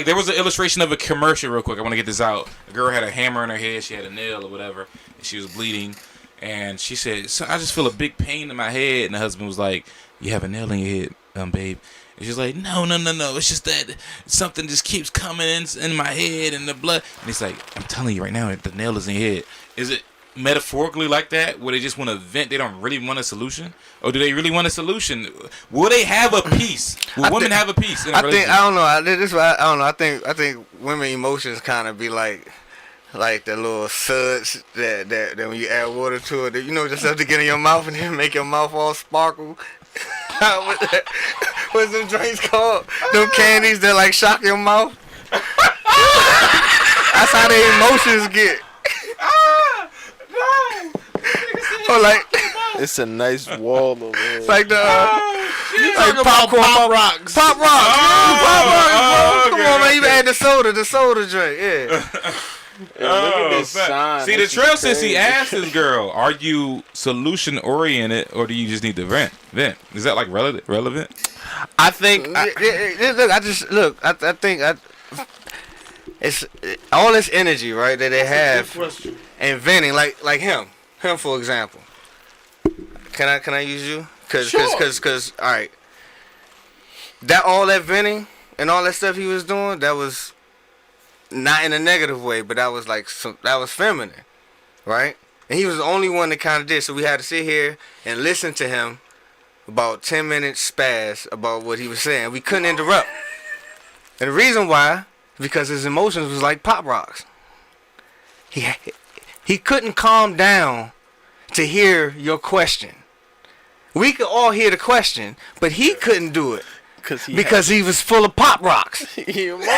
there was an illustration of a commercial. Real quick, I want to get this out. A girl had a hammer in her head, she had a nail or whatever, and she was bleeding, and she said, "So I just feel a big pain in my head." And the husband was like, "You have a nail in your head, babe." And she's like, No. It's just that something just keeps coming in my head and the blood. And he's like, "I'm telling you right now, the nail is in your head." Is it metaphorically like that, where they just want to vent, they don't really want a solution, or do they really want a solution? Will they have a peace? Will women have a peace in a relationship? I don't know. I don't know. I think women emotions kind of be like the little suds that when you add water to it, you know, just have to get in your mouth and then make your mouth all sparkle. What's them drinks called? Them candies that like shock your mouth. That's how their emotions get. Or like It's a nice wall over there. it's like the like popcorn, Pop Rocks. Pop Rocks. Pop Rocks, bro. okay, Come on, man. You okay. add the soda drink. Yeah. Look at this sign. See, the This trail is since he crazy. asked this girl, are you solution oriented, or do you just need to vent? Is that like relevant? I think. I think it's all this energy, right, that they have and venting, like him for example. Can I use you? Cause all right, all that venting and all that stuff he was doing, that was not in a negative way, but that was that was feminine, right? And he was the only one that kind of did. So we had to sit here and listen to him about 10 minutes spaz about what he was saying. We couldn't interrupt. And the reason why, because his emotions was like Pop Rocks. He couldn't calm down to hear your question. We could all hear the question, but he couldn't do it. Because he was full of pop rocks. He emotional.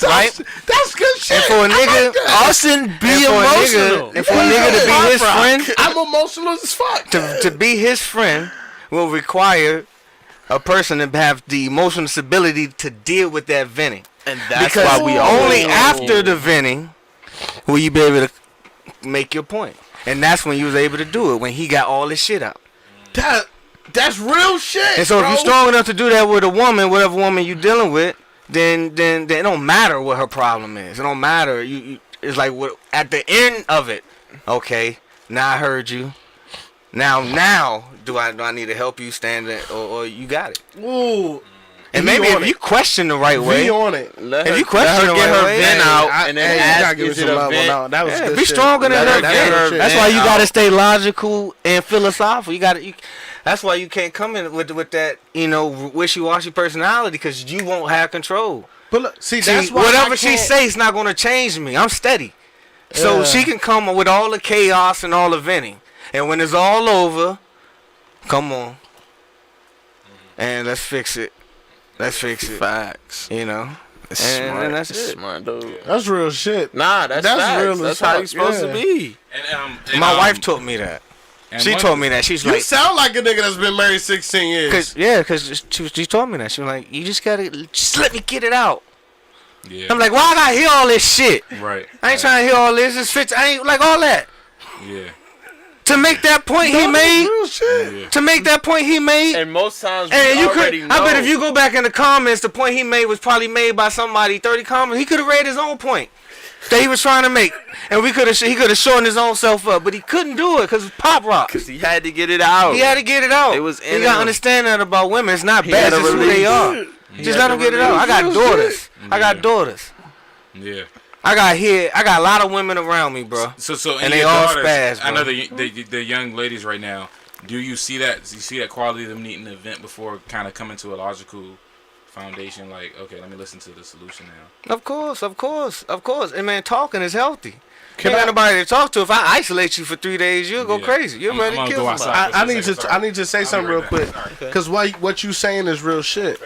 Right? That's good shit. And for a nigga, Austin be emotional. and for a nigga to be his friend, I'm emotional as fuck. to be his friend will require a person to have the emotional stability to deal with that venting. And that's because why we only after the venting will you be able to make your point. And that's when you was able to do it, when he got all his shit out. That's real shit. And so bro. if you're strong enough to do that with a woman, whatever woman you're dealing with, then it don't matter what her problem is. It don't matter. You it's like at the end of it. Okay, now I heard you. Now do I need to help you stand it or you got it? Ooh. And maybe if you question the right way, be on it. If you question the right way, vent out and then ask, is it a vent? That was good be shit. stronger than her. That's why you gotta out. stay logical and philosophical. That's why you can't come in with that wishy-washy personality, because you won't have control. But look, see, that's why whatever she says not gonna change me. I'm steady, so she can come with all the chaos and all the venting, and when it's all over, come on, and let's fix it. Let's fix it. Facts. It's smart. And that's it. Smart, dude. That's real shit. Nah, that's facts. real. That's how you supposed to be. And, My wife taught me that. She told me that. She's You like, sound like a nigga that's been married 16 years. because she told me that. She was like, you just let me get it out. Yeah. I'm like, why I gotta hear all this shit? Right. I ain't trying to hear all this. It's fits. I ain't like all that. Yeah. To make that point he made. Real shit. Yeah. To make that point he made. And most times we And already know. I bet if you go back in the comments, the point he made was probably made by somebody 30 comments. He could have read his own point that he was trying to make, and he could have shown his own self up, but he couldn't do it because it's pop rock. Because he had to get it out. He had to get it out. It was in You gotta him. understand that about women. It's not He bad. had It's to just who they release are. it. Just let them get it out. I got daughters. I got daughters. Yeah. I got a lot of women around me, bro. So And they all spaz, I bro. know the young ladies right now. Do you see that? Do you see that quality of them needing an event before kind of coming to a logical foundation? Like, okay, let me listen to the solution now. Of course. And man, talking is healthy. You got nobody to talk to. If I isolate you for 3 days, you'll go crazy. You're ready to gonna kill go somebody. outside. I need to say something real quick, because what you saying is real shit.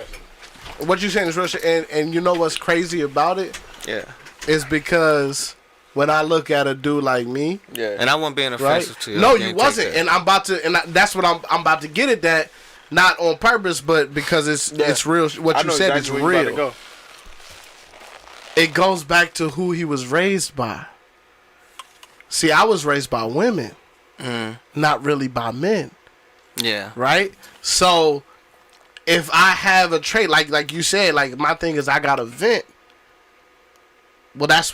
What you saying is real shit, and you know what's crazy about it? Yeah. Is because when I look at a dude like me, Yeah. And I wasn't being right? offensive to you. No, I you can't wasn't, take that. and I'm about to, and that's what I'm about to get at that, not on purpose, but because it's real. What you said is real. It goes back to who he was raised by. See, I was raised by women, not really by men. Yeah. Right? So if I have a trait, like you said, like my thing is I got a vent. Well, that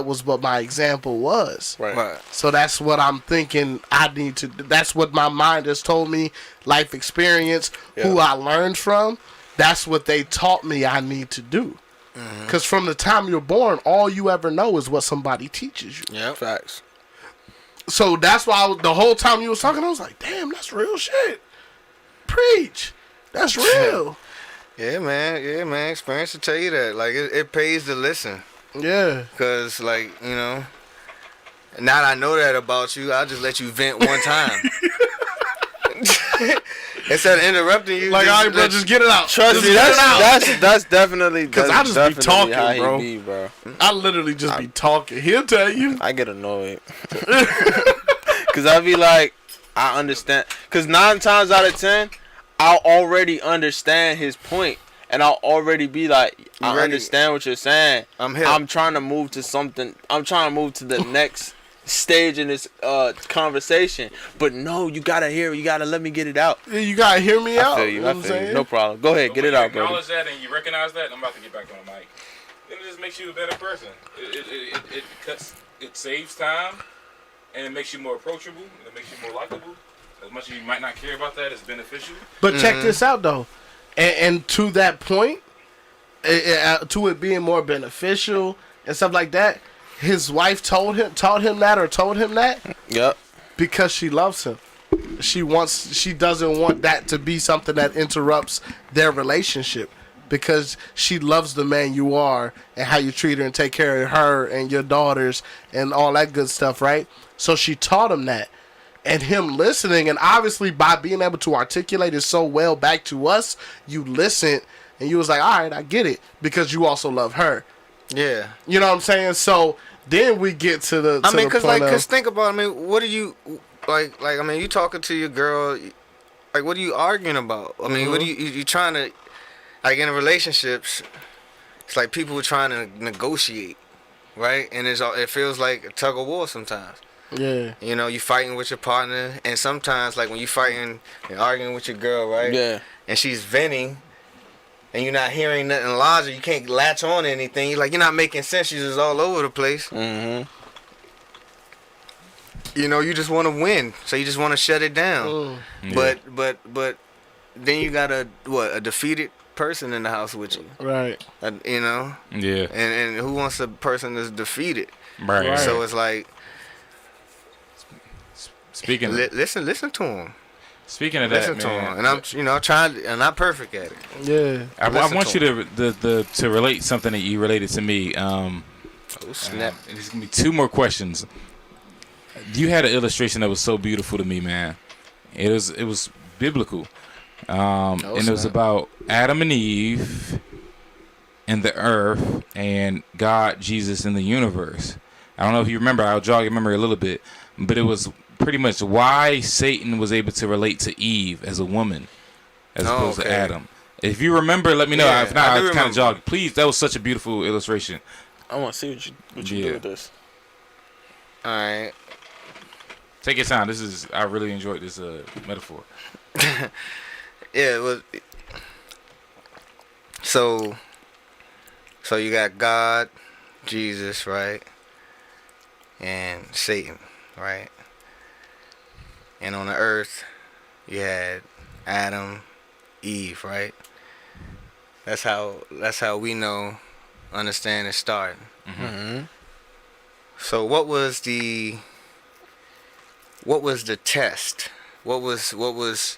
was what my example was. Right. So that's what I'm thinking I need to do. That's what my mind has told me, life experience, who I learned from. That's what they taught me I need to do. Because from the time you're born, all you ever know is what somebody teaches you. Yeah. Facts. So that's why the whole time you was talking, I was like, damn, that's real shit. Preach. That's real. Yeah, man. Experience will tell you that. Like, it pays to listen. Yeah. Because, like, now that I know that about you, I'll just let you vent one time. Instead of interrupting you. Like, all right, bro, just get it out. Trust me, that's definitely Because I just be talking, how bro. he be, bro. I literally just be talking. He'll tell you. I get annoyed. Because I be like, I understand. Because 9 times out of 10, I'll already understand his point. And I'll already be like, I understand what you're saying. I'm here. I'm trying to move to something. I'm trying to move to the next stage in this conversation. But no, you got to hear it. You got to let me get it out. Yeah, you got to hear me out. I feel you. know I what I'm feel you. saying? No problem. Go ahead. Get it out, bro. Acknowledge that and you recognize that. I'm about to get back on the mic. Then it just makes you a better person. It saves time, and it makes you more approachable, and it makes you more likable. As much as you might not care about that, it's beneficial. But check this out, though. And to that point, to it being more beneficial and stuff like that, his wife taught him that Yep. because she loves him. She doesn't want that to be something that interrupts their relationship, because she loves the man you are and how you treat her and take care of her and your daughters and all that good stuff, right? So she taught him that. and him listening, and obviously by being able to articulate it so well back to us, you listened and you was like, all right, I get it, because you also love her. Yeah. You know what I'm saying? So then we get to the I mean, cause think about it. I mean, what do you like? I mean, you talking to your girl. Like, what are you arguing about? I mean, what do you trying to, like, in relationships, it's like people are trying to negotiate, right? And it feels like a tug of war sometimes. Yeah. You know, you fighting with your partner, and sometimes, like, when you fighting and arguing with your girl, right? Yeah. And she's venting, and you're not hearing nothing logical, you can't latch on to anything. You're like, you're not making sense. You're just all over the place. Mm-hmm. You know, you just want to win, so you just want to shut it down. Yeah. But then you got a defeated person in the house with you, Right. you know. Yeah. And who wants a person that's defeated? Right. So it's like, Speaking listen to him. speaking of that, Listen to man, him. And I'm trying. I'm not perfect at it. Yeah. I listen want to you to relate something that you related to me. Oh snap! There's gonna be two more questions. You had an illustration that was so beautiful to me, man. It was biblical, and it was about Adam and Eve, and the earth, and God, Jesus, and the universe. I don't know if you remember. I'll jog your memory a little bit, but it was pretty much why Satan was able to relate to Eve as a woman, as opposed to Adam. If you remember, let me know. Yeah, If not, I do I'll kind remember. of jog. Please, that was such a beautiful illustration. I want to see what you do with this. All right. Take your time. I really enjoyed this metaphor. Yeah. It was. So you got God, Jesus, right, and Satan, right, and on the earth you had Adam, Eve, right. That's how we understand it starting. Mm-hmm. So what was the test? What was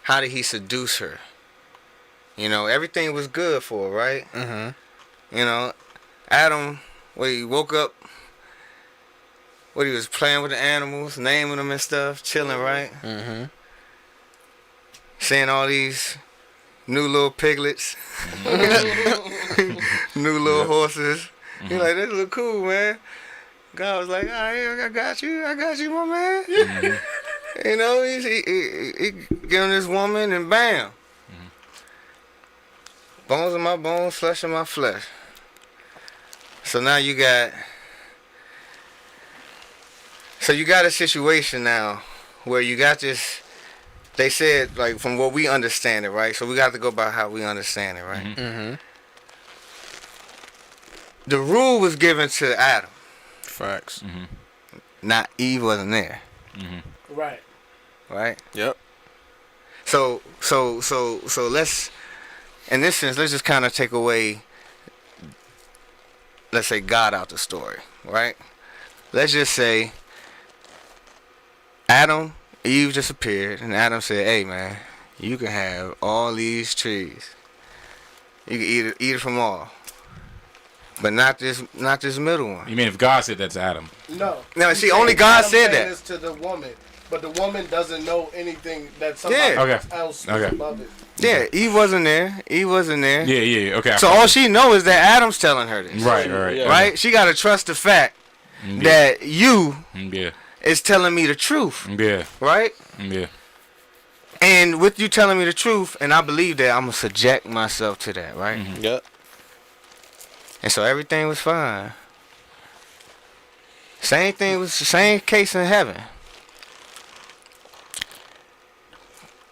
how did he seduce her? You know, everything was good for her, right? Mm-hmm. You know, Adam, when he woke up, he was playing with the animals, naming them and stuff, chilling, right? Mm-hmm. Seeing all these new little piglets, new little horses. He's like, this look cool, man. God was like, all right, I got you, my man. You know, he getting this woman, and bam. Bones of my bones, flesh of my flesh. So now you got a situation now where you got this. They said, like, from what we understand it, right? So we got to go by how we understand it, right? Mm-hmm. The rule was given to Adam. Facts. Mm-hmm. Not Eve wasn't there, Right. right? Yep. So let's, in this sense, let's just kind of take away, let's say, God out the story, right? Let's just say Eve just appeared, and Adam said, hey, man, you can have all these trees. You can eat it from all. But not this middle one. You mean if God said that to Adam? No. No, He's see, saying only God Adam said saying that. this to the woman, but the woman doesn't know anything that somebody Yeah. else is Okay. above it. Yeah, Eve wasn't there. Yeah. Okay. So all she knows is that Adam's telling her this. Right. Yeah. Right? She got to trust the fact that you Yeah. is telling me the truth. Yeah. Right? Yeah. And with you telling me the truth, and I believe that, I'm going to subject myself to that, right? Mm-hmm. Yep. And so everything was fine. Same case in heaven.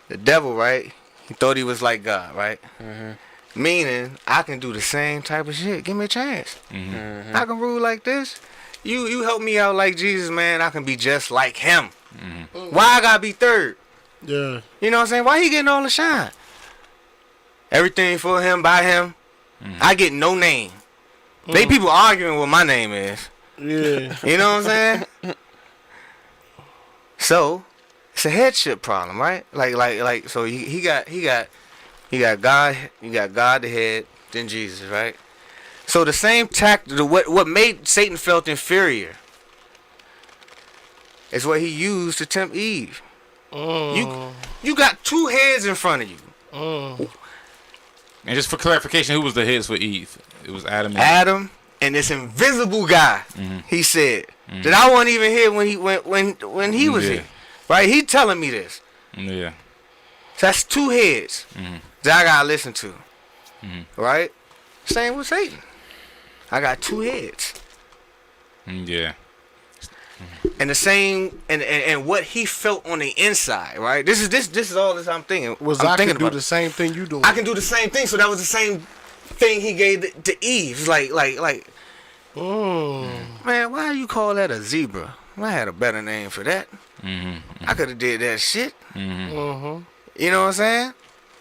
The devil, right? He thought he was like God, right? Mm-hmm. Meaning, I can do the same type of shit. Give me a chance. Mm-hmm. I can rule like this. You help me out like Jesus, man. I can be just like him. Mm-hmm. Why I gotta be third? Yeah. You know what I'm saying? Why he getting all the shine? Everything for him, by him. I get no name. They people arguing what my name is. Yeah. You know what I'm saying? So it's a headship problem, right? Like. So he got God. You got God the head, then Jesus, right? So the same what made Satan felt inferior is what he used to tempt Eve. You got two heads in front of you. And just for clarification, who was the heads for Eve? It was Adam. Adam and this invisible guy. He said that I wasn't even here when he was here. Right? He telling me this. Yeah. So that's two heads that I gotta listen to. Right? Same with Satan. I got two heads. Yeah. And the same and what he felt on the inside, right? This is all this I'm thinking. I can do the same thing you doing. I can do the same thing, so that was the same thing he gave to Eve. It's like man, why do you call that a zebra? I had a better name for that. I could have did that shit. You know what I'm saying?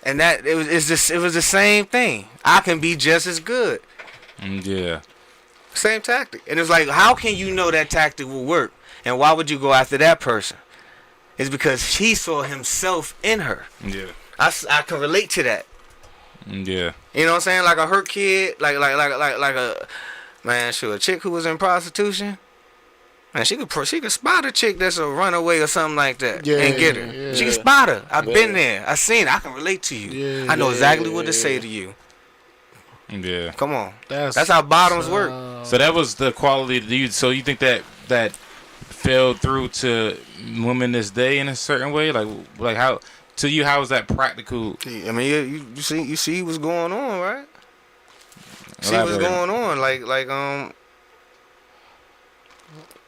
And that it was the same thing. I can be just as good. Yeah. Same tactic. And it's like, how can you know that tactic will work? And why would you go after that person? It's because he saw himself in her. Yeah. I can relate to that. Yeah. You know what I'm saying? Like a hurt kid, like a man, a chick who was in prostitution. Man, she could spot a chick that's a runaway or something like that and get her. Yeah. She can spot her. I've been there. I seen it. I can relate to you. I know exactly what to say to you. Yeah. Come on. That's how bottoms work. So that was the quality that you. So you think that fell through to women this day in a certain way? Like how to you? How is that practical? I mean, you see what's going on, right? See what's going on,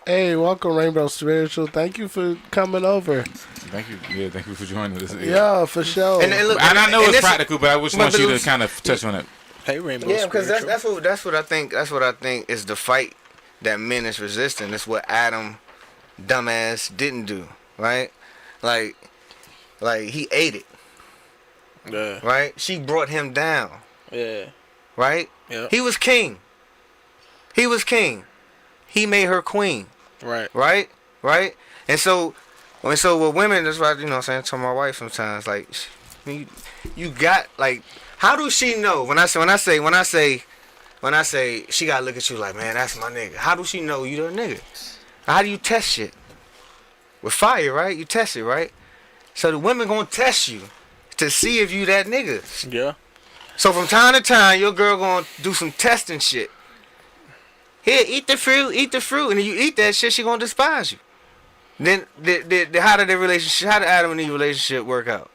Hey, welcome, Rainbow Spiritual. Thank you for coming over. Thank you. Yeah, thank you for joining us. Yeah, for sure. And look, and I know and it's practical, but I just want you to kind of touch on it. Hey, Rainbow. Yeah, because that's what I think. That's what I think is the fight that men is resisting. That's what Adam, dumbass, didn't do. Right? Like he ate it. Yeah. Right? She brought him down. Yeah. Right? Yeah. He was king. He made her queen. Right. Right? And so with women, that's why, you know what I'm saying, to my wife sometimes, like, you got, like, how do she know? When I say she gotta look at you like, man, that's my nigga. How do she know you the nigga? How do you test shit? With fire, right? You test it, right? So the women gonna test you to see if you that nigga. Yeah. So from time to time, your girl gonna do some testing shit. Here, eat the fruit, and then you eat that shit, she gonna despise you. Then how did Adam and Eve relationship work out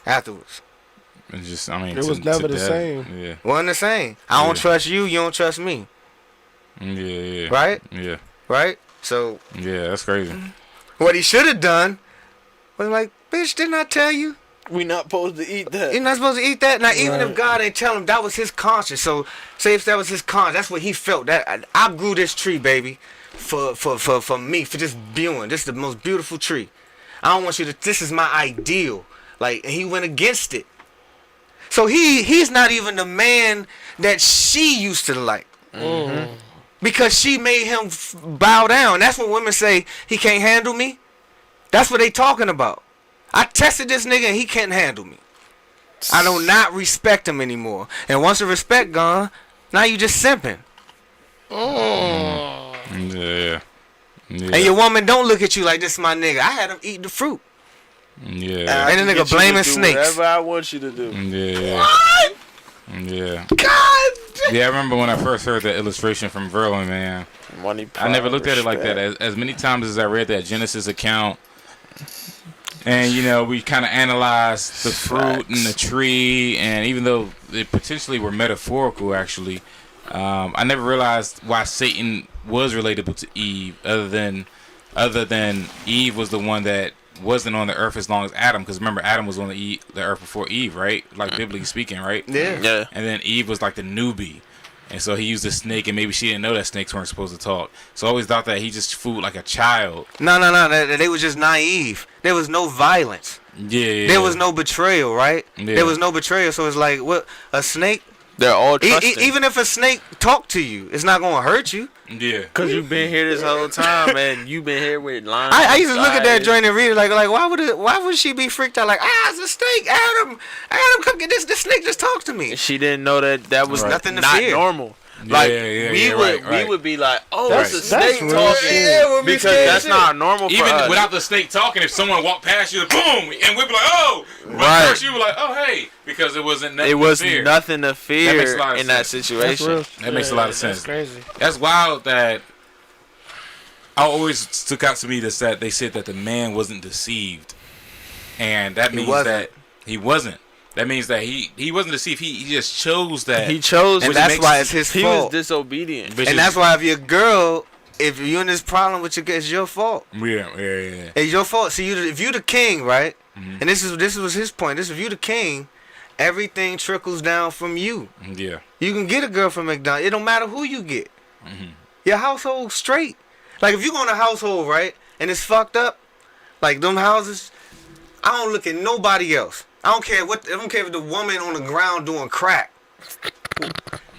afterwards? It was never the same. Yeah. Wasn't the same. I don't trust you, you don't trust me. Yeah. Right? Yeah. Right? So yeah, that's crazy. What he should have done was like, bitch, didn't I tell you? We not supposed to eat that. You're not supposed to eat that. Now, even if God ain't tell him, that was his conscience. So, say if that was his conscience, that's what he felt. That I grew this tree, baby, for me, for just viewing. This is the most beautiful tree. I don't want you to. This is my ideal. Like, and he went against it. So he's not even the man that she used to like. Because she made him bow down. That's when women say he can't handle me. That's what they talking about. I tested this nigga and he can't handle me. I do not respect him anymore. And once the respect gone, now you just simping. Yeah. And your woman don't look at you like, this is my nigga. I had him eat the fruit. Yeah. And the nigga blaming snakes. Whatever I want you to do. Yeah. What? Yeah. God. Yeah, I remember when I first heard that illustration from Verlin, man. Money, pride, I never looked at it like that. respect. As many times as I read that Genesis account, and you know, we kind of analyzed the fruit and the tree, and even though they potentially were metaphorical, actually, I never realized why Satan was relatable to Eve, other than Eve was the one that wasn't on the earth as long as Adam, because remember, Adam was on the earth before Eve, right? Like biblically speaking, right? Yeah. And then Eve was like the newbie. And so he used a snake, and maybe she didn't know that snakes weren't supposed to talk. So I always thought that he just fooled like a child. No. They was just naive. There was no violence. Yeah. There was no betrayal, right? Yeah. There was no betrayal. So it's like, what, a snake? They're all trusting. Even if a snake talk to you, it's not gonna hurt you. Yeah. Cause you've been here this whole time, and you've been here with lines. I used to look at that joint and read it like why would she be freaked out? Like, it's a snake, Adam, come get this. This snake just talked to me. She didn't know that was Nothing to not fear. normal. Like right. we would be like, oh, That's- it's a that's snake real talking, shit. we'll be because scared that's shit. not normal for Even us. without the snake talking, if someone walked past you, boom, and we'd be like, oh, Right. first you were like, oh, hey, because it wasn't nothing it was to fear. nothing to That makes fear a lot of in that sense. situation. That makes a lot of sense. That's crazy. That's wild that I always stuck out to me that they said that the man wasn't deceived, and that means wasn't. that he wasn't. That means that he wasn't deceived. He just chose that. He chose, And which that's makes- why it's his he fault. was disobedient. Which And is- that's why if you're a girl, if you're in this problem with your girl, it's your fault. yeah. It's your fault. See, if you the king, right? And this was his point. If you the king, everything trickles down from you. Yeah. You can get a girl from McDonald's. It don't matter who you get. Your household straight. Like if you go in a household, right, and it's fucked up, like them houses, I don't look at nobody else. I don't care if the woman on the ground doing crack.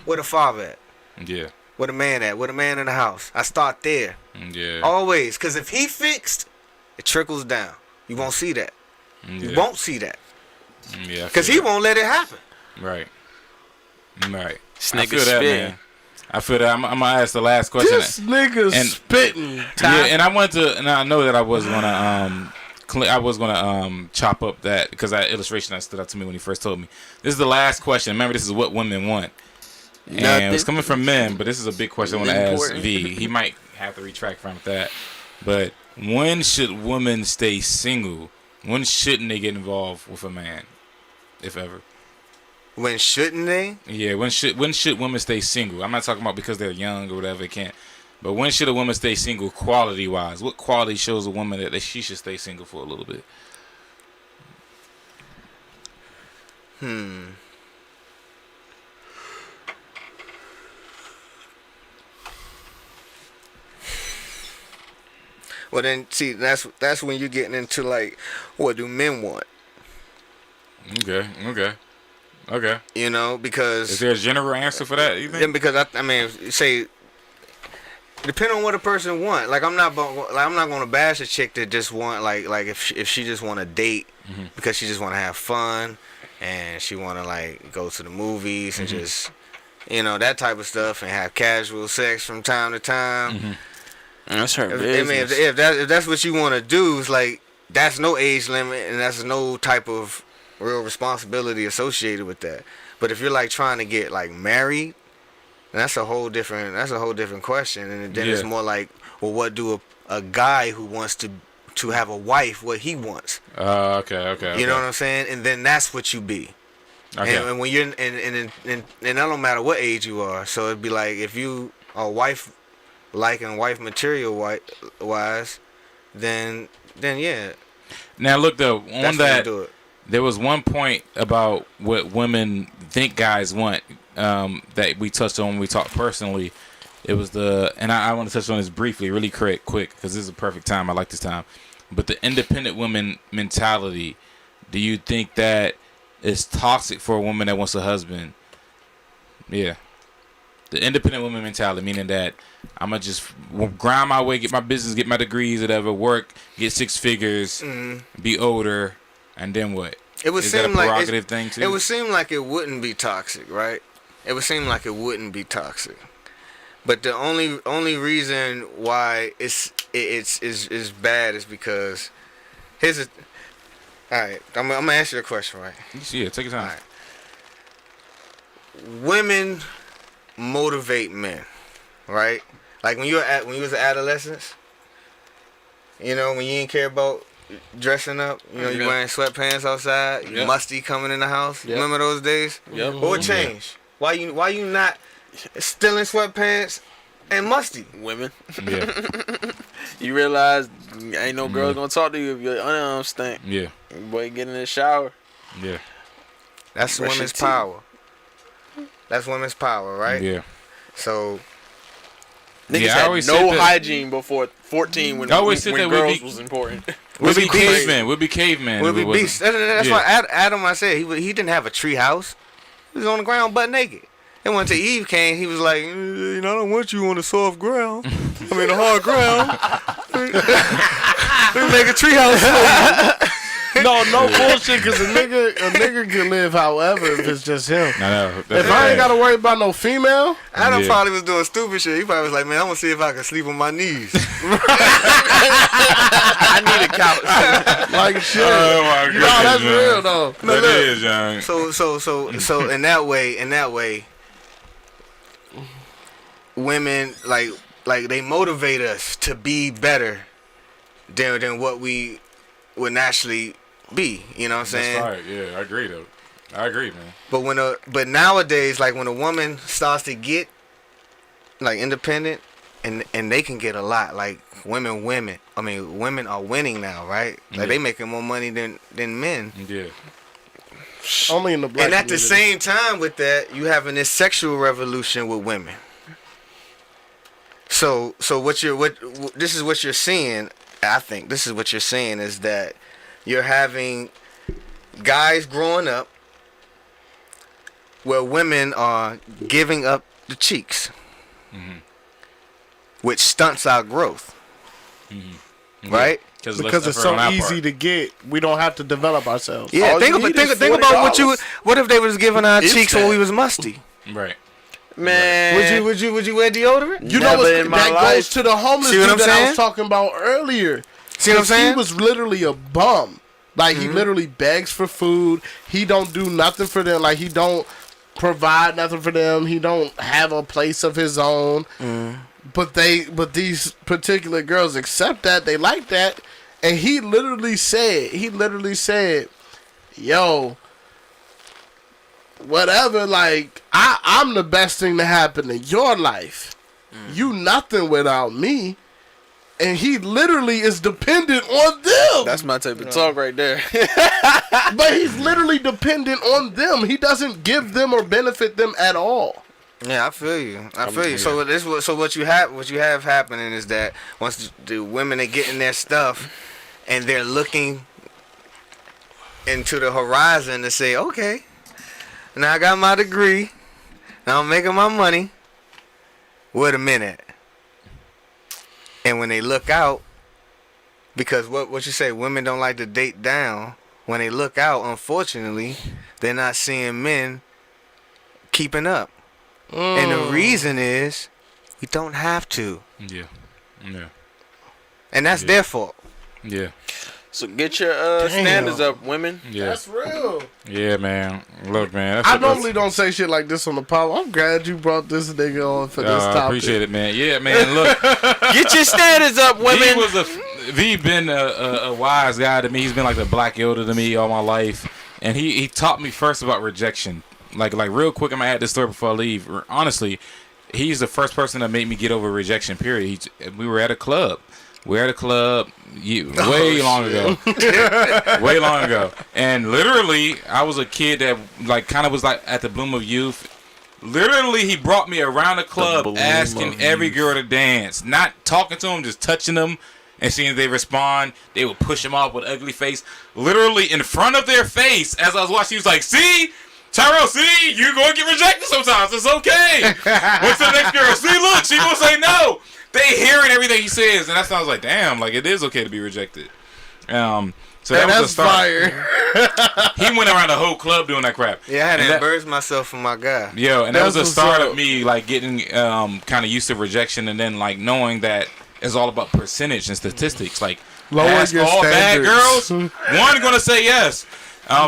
Where the father at? Yeah. Where the man at? Where the man in the house? I start there. Yeah. Always. Because if he fixed, it trickles down. You won't see that. You won't see that. Yeah. Because he won't let it happen. Right. Right. This I nigga feel that, spitting. man. I feel that. I'm gonna ask the last question. This nigga And- spitting. Yeah, and I wanted to, and I know that I was gonna chop up that because that illustration that stood out to me when he first told me. This is the last question. Remember, this is what women want, and it's coming from men. But this is a big question I want to ask Important. V. He might have to retract from that. But when should women stay single? When shouldn't they get involved with a man, if ever? When shouldn't they? Yeah, when should women stay single? I'm not talking about because they're young or whatever, they can't. But when should a woman stay single quality wise? What quality shows a woman that she should stay single for a little bit? Well then, see, that's when you're getting into like, what do men want? Okay. You know, because Is there a general answer for that, you then think? because I mean, say, depending on what a person want. Like I'm not gonna bash a chick that just want like if she just want to date because she just want to have fun and she want to like go to the movies and just that type of stuff and have casual sex from time to time. That's her I business. mean, if that's what you want to do, it's like that's no age limit and that's no type of real responsibility associated with that. But if you're like trying to get like married, then that's a whole different question. And then it's more like, well, what do a guy who wants to have a wife, what he wants? Okay. You know what I'm saying? And then that's what you be. Okay. And when you're and that don't matter what age you are. So it'd be like if you are wife material wise, then yeah. Now look though, That's on when you that do it. there was one point about what women think guys want that we touched on when we talked personally. It was and I want to touch on this briefly, really quick, because this is a perfect time. I like this time. But the independent woman mentality, do you think that is toxic for a woman that wants a husband? Yeah. The independent woman mentality, meaning that I'm going to just grind my way, get my business, get my degrees, whatever, work, get 6 figures, be older, and then what? It would Is that a seem like prerogative thing too? It would seem like it wouldn't be toxic, right? It would seem like it wouldn't be toxic. But the only reason why it's bad is because all right, I'm gonna ask you a question, right? Yeah, take your time. All right. Women motivate men, right? Like when you was an adolescent, when you didn't care about dressing up, you wearing sweatpants outside, you musty coming in the house. Yep. Remember those days? Yep. What changed? Why you not still in sweatpants and musty? Women. Yeah. You realize ain't no girl gonna talk to you if your underarms stink. Yeah. Boy, get in the shower. Yeah. That's Brush women's your teeth. power. That's women's power, right? Yeah. So Niggas Yeah, I had always no said that- hygiene before 14 when I always said that girls we was important. We'll be beasts. cavemen. We'll be cavemen. we'll if be it wasn't- beasts. That's Yeah. why Adam, I said he didn't have a tree house. He was on the ground butt naked. And when Eve came, he was like, I don't want you on the soft ground. I mean the hard ground. Let me make a tree house for you. No bullshit, because a nigga can live however if it's just him. I know. If I ain't got to worry about no female. Adam probably was doing stupid shit. He probably was like, man, I'm going to see if I can sleep on my knees. I need a couch. Like shit. Oh my goodness, No, that's man. real though. That is, young. So in that way, women like they motivate us to be better than what we would naturally be. You know what I'm saying? That's right. Yeah, I agree though. I agree, man. But nowadays, like when a woman starts to get like independent, and they can get a lot. Like women. I mean, women are winning now, right? Like they making more money than men. Yeah. Only in the black And at the community. same time with that, you having this sexual revolution with women. So this is what you're seeing. I think this is what you're seeing is that you're having guys growing up where women are giving up the cheeks, which stunts our growth. Right? Because it's so easy to get, we don't have to develop ourselves. Yeah, All think you need is about $40. what if they was giving our cheeks when we was musty? Right. Man, Would you wear deodorant? You know Never what? in my That life. goes to the homeless See what dude I'm that I saying? was talking about earlier. See what I'm 'Cause saying? He was literally a bum. Like he literally begs for food. He don't do nothing for them. Like he don't provide nothing for them. He don't have a place of his own. But these particular girls accept that. They like that. And he literally said, yo, whatever, like, I'm the best thing to happen in your life. You nothing without me. And he literally is dependent on them. that's my type of talk right there. But he's literally dependent on them. He doesn't give them or benefit them at all. Yeah, I feel you. So what you have happening is that once the women are getting their stuff and they're looking into the horizon to say, okay, now I got my degree, now I'm making my money. Wait a minute. And when they look out, because what you say, women don't like to date down. When they look out, unfortunately, they're not seeing men keeping up. And the reason is we don't have to. Yeah. And that's their fault. Yeah. So get your standards up, women. Yeah. That's real. Yeah, man. Look, man. I normally don't say shit like this on the pod. I'm glad you brought this nigga on for this topic. I appreciate it, man. Yeah, man. Look, Get your standards up, women. V been a wise guy to me. He's been like the Black Yoda to me all my life, and he taught me first about rejection. Like real quick, I'm gonna add this story before I leave. Honestly, he's the first person that made me get over rejection. Period. We were at a club. Way long ago. Way long ago. And literally, I was a kid that kind of was like at the bloom of youth. Literally, he brought me around the club asking every girl to dance. Not talking to them, just touching them and seeing if they respond. They would push him off with ugly face. Literally in front of their face as I was watching, he was like, see? Tyrell, see? You're going to get rejected sometimes. It's okay. What's the next girl? See, look, she going to say no. They hearing everything he says, and that's why I was like, damn, like it is okay to be rejected. So that was the start. Fire. He went around the whole club doing that crap. Yeah, I had to embarrass myself for my guy. Yo, and that was the That's start what's of me like getting kind of used to rejection, and then like knowing that it's all about percentage and statistics. Like Lower ask your all bad standards. girls, one gonna say yes.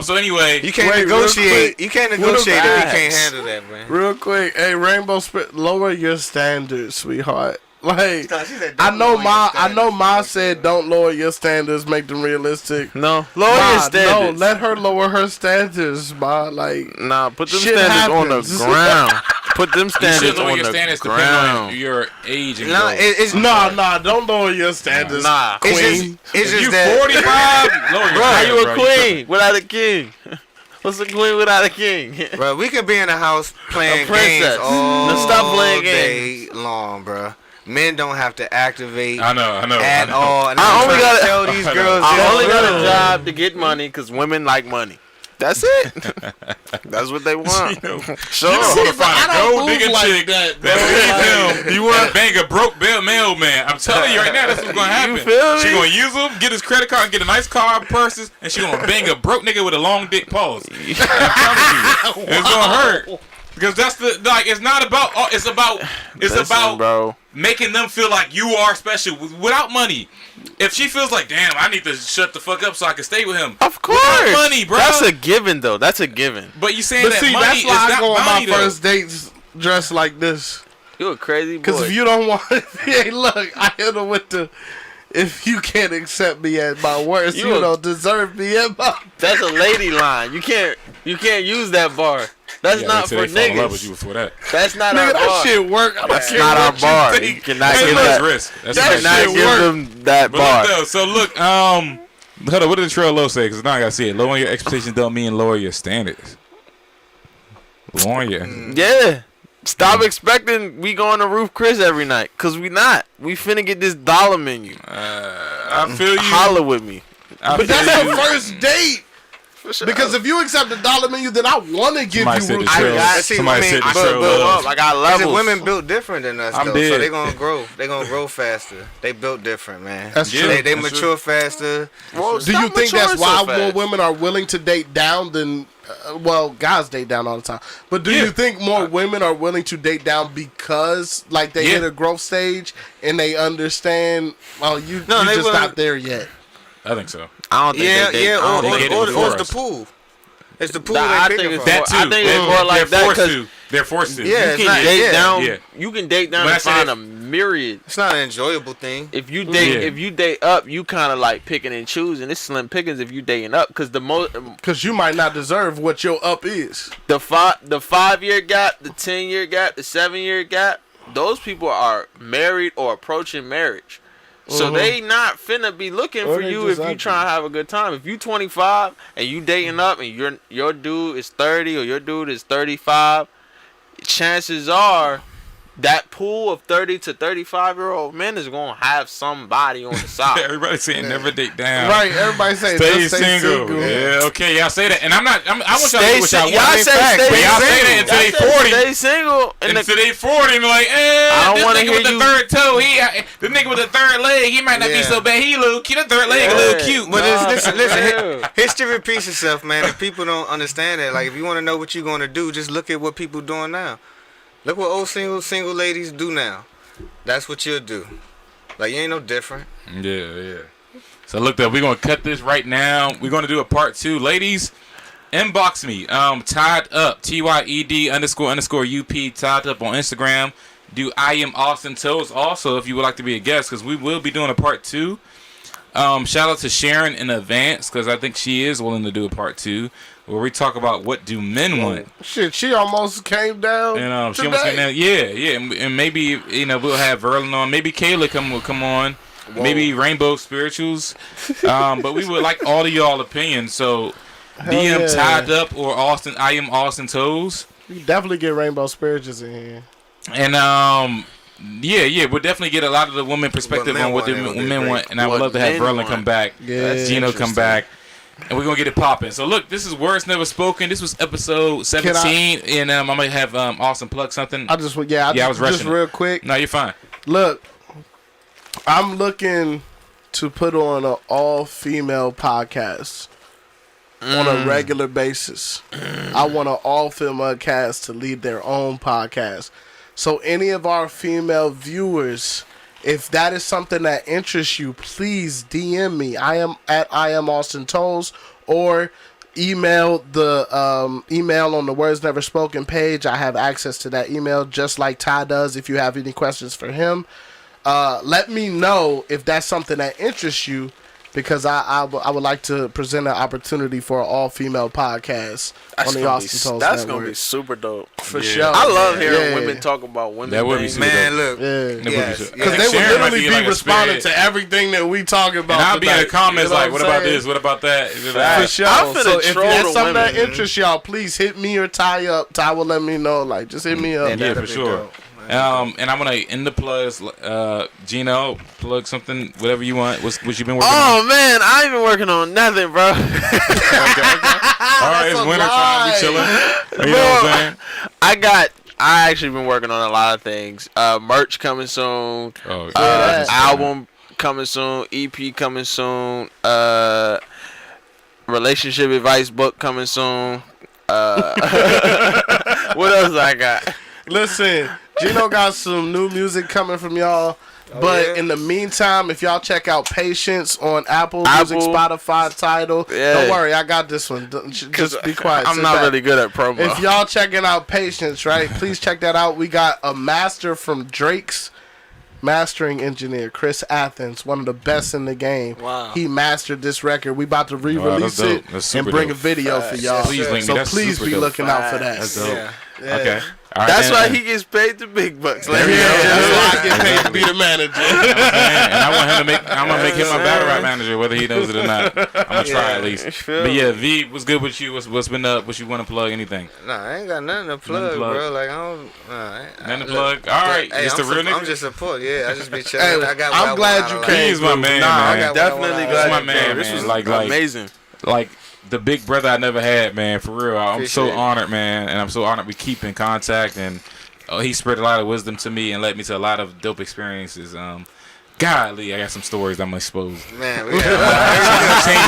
So anyway, You can't Wait, real negotiate. quick. You can't What negotiate if you about- can't handle that, man. Real quick, hey, Rainbow Spit, lower your standards, sweetheart. Like, Nah, she said, I "Don't know lower your I know standards." Ma said don't lower your standards, make them realistic. No, lower Ma, your standards. No, let her lower her standards, Ma. Like, Nah, put them Shit standards on happens. the ground. Put them you standards should lower on your the standards depending on ground. your age and No, goals. it's nah, don't lower your standards. Nah. Queen. It's If just you that. 45, lower your Bro, how standards, you a bro. queen without a king? What's a queen without a king? Bro, we could be in the house playing A princess. games all Now stop playing day long, bro. Men don't have to activate I know. at all. And I I'm only trying to gotta- tell these girls I this, only got bro. a job to get money because women like money. That's it. That's what they want. Sure. You want to find a gold digging like chick that, that leave him. You want- and bang a broke mailman. I'm telling you right now, that's what's gonna happen. You feel me? She gonna use him, get his credit card, and get a nice car, purses, and she gonna bang a broke nigga with a long dick pause. I'm telling you, it's gonna hurt. Because that's it's not about, it's about Listen, bro. making them feel like you are special without money. If she feels like, damn, I need to shut the fuck up so I can stay with him. Of course. Without money, bro. That's a given, though. That's a given. But you saying But that see, money that's is why I not go on money, my though. first dates dressed like this. You a crazy boy. Because if you don't want, hey, look, I hit her with the. If you can't accept me at my worst, you don't deserve me at my. That's a lady line. You can't use that bar. That's not for Fall in love with niggas. you for that. That's not Nigga, our that bar. shit work. I don't That's care not our what bar. think. You cannot Hey, give look, that. risk. That's that risk. Cannot shit give work. them that But bar. look though, so look, hold on, what did the trail low say? Because now I gotta see it. Lowering your expectations don't mean lower your standards. Lowering your. Yeah. Stop expecting we go on the roof Chris every night. Cause we not. We finna get this dollar menu. I feel you. Holler with me. But that's the first date. For sure. Because if you accept the dollar menu, then I want to give Somebody you said room. the trail. see, Somebody I mean, said the I trail build love. up. I got Listen, levels. women built different than us, I'm though, dead. so they gonna grow. They gonna grow faster. They built different, man. That's Yeah. true. They That's mature faster. Well, Do you stop think that's maturing why so more fast. women are willing to date down than, well, guys date down all the time. But do Yeah. you think more women are willing to date down because, like, they Yeah. hit a growth stage and they understand, well, you No, they just will- not there yet? I think so. I don't think Yeah, they yeah. I don't they Or get it it's before the us. pool. It's the pool Nah, I they think picking it's from. That too. I think it's more like they're that, forced 'cause to. They're forced to. Yeah, You it's can not- date yeah. down. Yeah. You can date down But I and said find if- a myriad. It's not an enjoyable thing. If you date, Yeah. if you date up, you kind of like picking and choosing. It's slim pickings if you dating up, because the most, Because you might not deserve what your up is. the 5-year gap, the 10-year gap, the 7-year gap. Those people are married or approaching marriage. So they not finna be looking Or for they you if just you ugly. trying to have a good time. If you 25 and you dating up and your dude is 30 or your dude is 35, chances are that pool of 30 to 35-year-old men is gonna have somebody on the side. Everybody saying never date down. Right, everybody say Stay just stay single. single. Yeah, okay, y'all say that. And I want y'all to do Stay what y'all single. want. Y'all In say fact, stay but y'all say that single. until they Y'all say 40. Stay single. And Until they 40 and be like, I this wanna nigga hear with the you- third toe, the nigga with the third leg, he might not be Yeah. so bad. He a little cute. The third leg a little cute. But listen, Yeah. history repeats itself, man. If people don't understand that, like, if you want to know what you're gonna do, just look at what people doing now. Look what old single ladies do now. That's what you'll do. Like, you ain't no different. Yeah. So look, though, we're gonna cut this right now. We're gonna do a part 2, ladies. Inbox me. Tied up. TYED__UP. Tied up on Instagram. Do I am Austin Toes also if you would like to be a guest, because we will be doing a part 2. Shout out to Sharon in advance, because I think she is willing to do a part 2 where we talk about what do men want. Shit, she almost came down. And she today. almost came down. Yeah, and maybe we'll have Verlin on. Maybe Kayla will come on. Whoa. Maybe Rainbow Spirituals. But we would like all of y'all opinions. So DM yeah. Tied Up or Austin. I am Austin Toes. You definitely get Rainbow Spirituals in here. And yeah, we'll definitely get a lot of the women perspective men on what the want, it'll be men great. want. And I would What love to have men Verlin want. come back. Yeah. Gino come back. And we're gonna get it popping. So look, this is Words Never Spoken. This was episode 17, and I'm gonna have Austin plug something. I was Yeah, I was just rushing real quick. No, you're fine. Look, I'm looking to put on an all-female podcast on a regular basis. I want an all-female cast to lead their own podcast. So any of our female viewers, if that is something that interests you, please DM me. I am Austin Toes, or email the email on the Words Never Spoken page. I have access to that email just like Ty does. If you have any questions for him, let me know if that's something that interests you, because I would like to present an opportunity for an all-female podcast on the Austin Toes That's Network. gonna be super dope. For Yeah. sure. I love hearing Yeah. women talk about women. That would be things. super Man, dope. look. Yeah. That would be Yes, super- Because yes. they would Sharon might literally be be like a responding spirit. to everything that we talk about. And I'll be in the tonight. comments You know like, what I'm about saying? this? What about that? For sure. I'm finna So if troll that's the something that women. interests y'all, please hit me or Ty up. Ty will let me know. Like, just hit me up. Yeah, that'd for be sure. dope. And I'm gonna end the plugs. Gino, plug something, whatever you want. What you been working on? Oh man, I ain't been working on nothing, bro. right, it's winter time. We chilling. You know what I'm saying? I actually been working on a lot of things. Merch coming soon. Oh, Album coming soon. EP coming soon. Relationship advice book coming soon. What else I got? Listen, Gino got some new music coming from y'all. But in the meantime, if y'all check out Patience on Apple Music, Spotify, Tidal, don't worry, I got this one. Just be quiet. I'm not really good at promo. If y'all checking out Patience, right, please check that out. We got a master from Drake's mastering engineer, Chris Athens, one of the best in the game. Wow. He mastered this record. We about to re-release it and bring a video for y'all. Please be looking out for that. That's dope. Yeah. Okay. All right, that's why he gets paid the big bucks. That's why I get paid to be the manager. And I want him to make. I'm gonna make him my battle rap manager, whether he knows it or not. I'm gonna try at least. But yeah, V, what's good with you? What's been up? What you want to plug? Anything? Nah, I ain't got nothing to plug, bro. Like I don't. Nothing to plug. All right, hey, just the real nigga. I'm just support. Yeah, I just be chilling. Hey, I'm glad you came. He's my man. I'm definitely glad. He's my man. This was like amazing. Like the big brother I never had, man. For real, I'm so Appreciate it. honored, man, and I'm so honored we keep in contact. And he spread a lot of wisdom to me and led me to a lot of dope experiences. Golly, I got some stories I'm exposed. Man, we had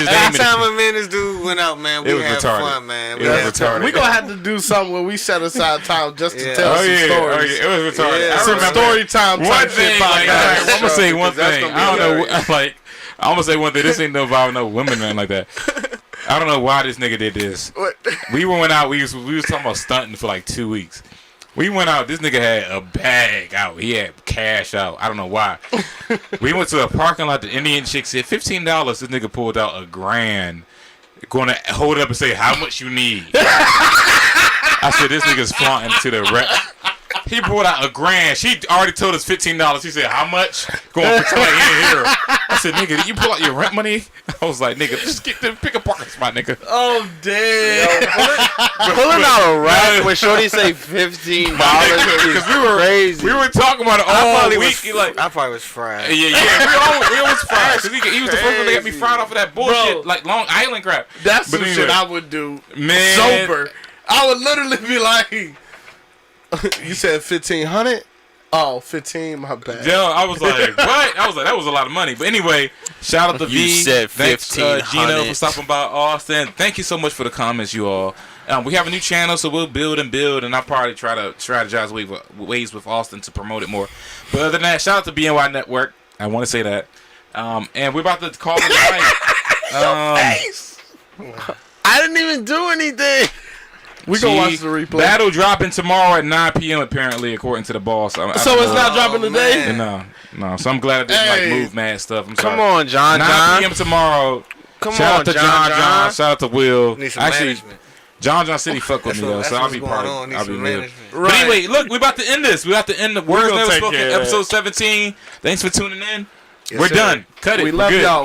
every time a man this dude went out, man, we had fun, man. It was retarded. We gonna have to do something where we set aside time just to tell some stories. Oh, yeah, it was retarded. Yeah. I Some remember story time one type thing. shit Like, podcast. I'm gonna say one That's thing. gonna be I don't know. hilarious. Like, I'm gonna say one thing. This ain't no about no women, man, like that. I don't know why this nigga did this. What? We went out. We was talking about stunting for like 2 weeks. We went out. This nigga had a bag out. He had cash out. I don't know why. We went to a parking lot. The Indian chick said $15. This nigga pulled out $1,000. Going to hold it up and say how much you need. I said this nigga's flaunting to the rep. He pulled out $1,000. She already told us $15. He said how much? Going for like here. I said nigga, did you pull out your rent money? I was like nigga, just pick a parking spot, nigga. Oh damn! Pulling out a rack when Shorty say $15 because we were crazy. We were talking about it all week. I probably was fried. Yeah. We always fried because he was the first one to get me fried off of that bullshit, like Long Island crap. That's some shit I would do. Man, sober. I would literally be like, you said 1,500? Oh, 15, my bad. Yo, I was like, what? I was like, that was a lot of money. But anyway, shout out to V. You said Thanks, 1,500. Gino, for stopping by Austin. Thank you so much for the comments, you all. We have a new channel, so we'll build, and I'll probably try to strategize ways with Austin to promote it more. But other than that, shout out to BNY Network. I want to say that. And we're about to call it a night. I didn't even do anything. We gonna watch the replay. Battle dropping tomorrow at 9 p.m. apparently, according to the boss. So it's not dropping today? No. So I'm glad I didn't move mad stuff. I'm sorry. Come on, John. 9 p.m. tomorrow. Shout out to John. Shout out to Will. Need some Actually, management. John City fuck with me though, so I'll be part of it. I'll be management. But anyway, look, we about to end this. We about to end the Words gonna Never take Spoken care of episode 17. Thanks for tuning in. Yes, We're sir. done. Cut it. We We're love good. y'all.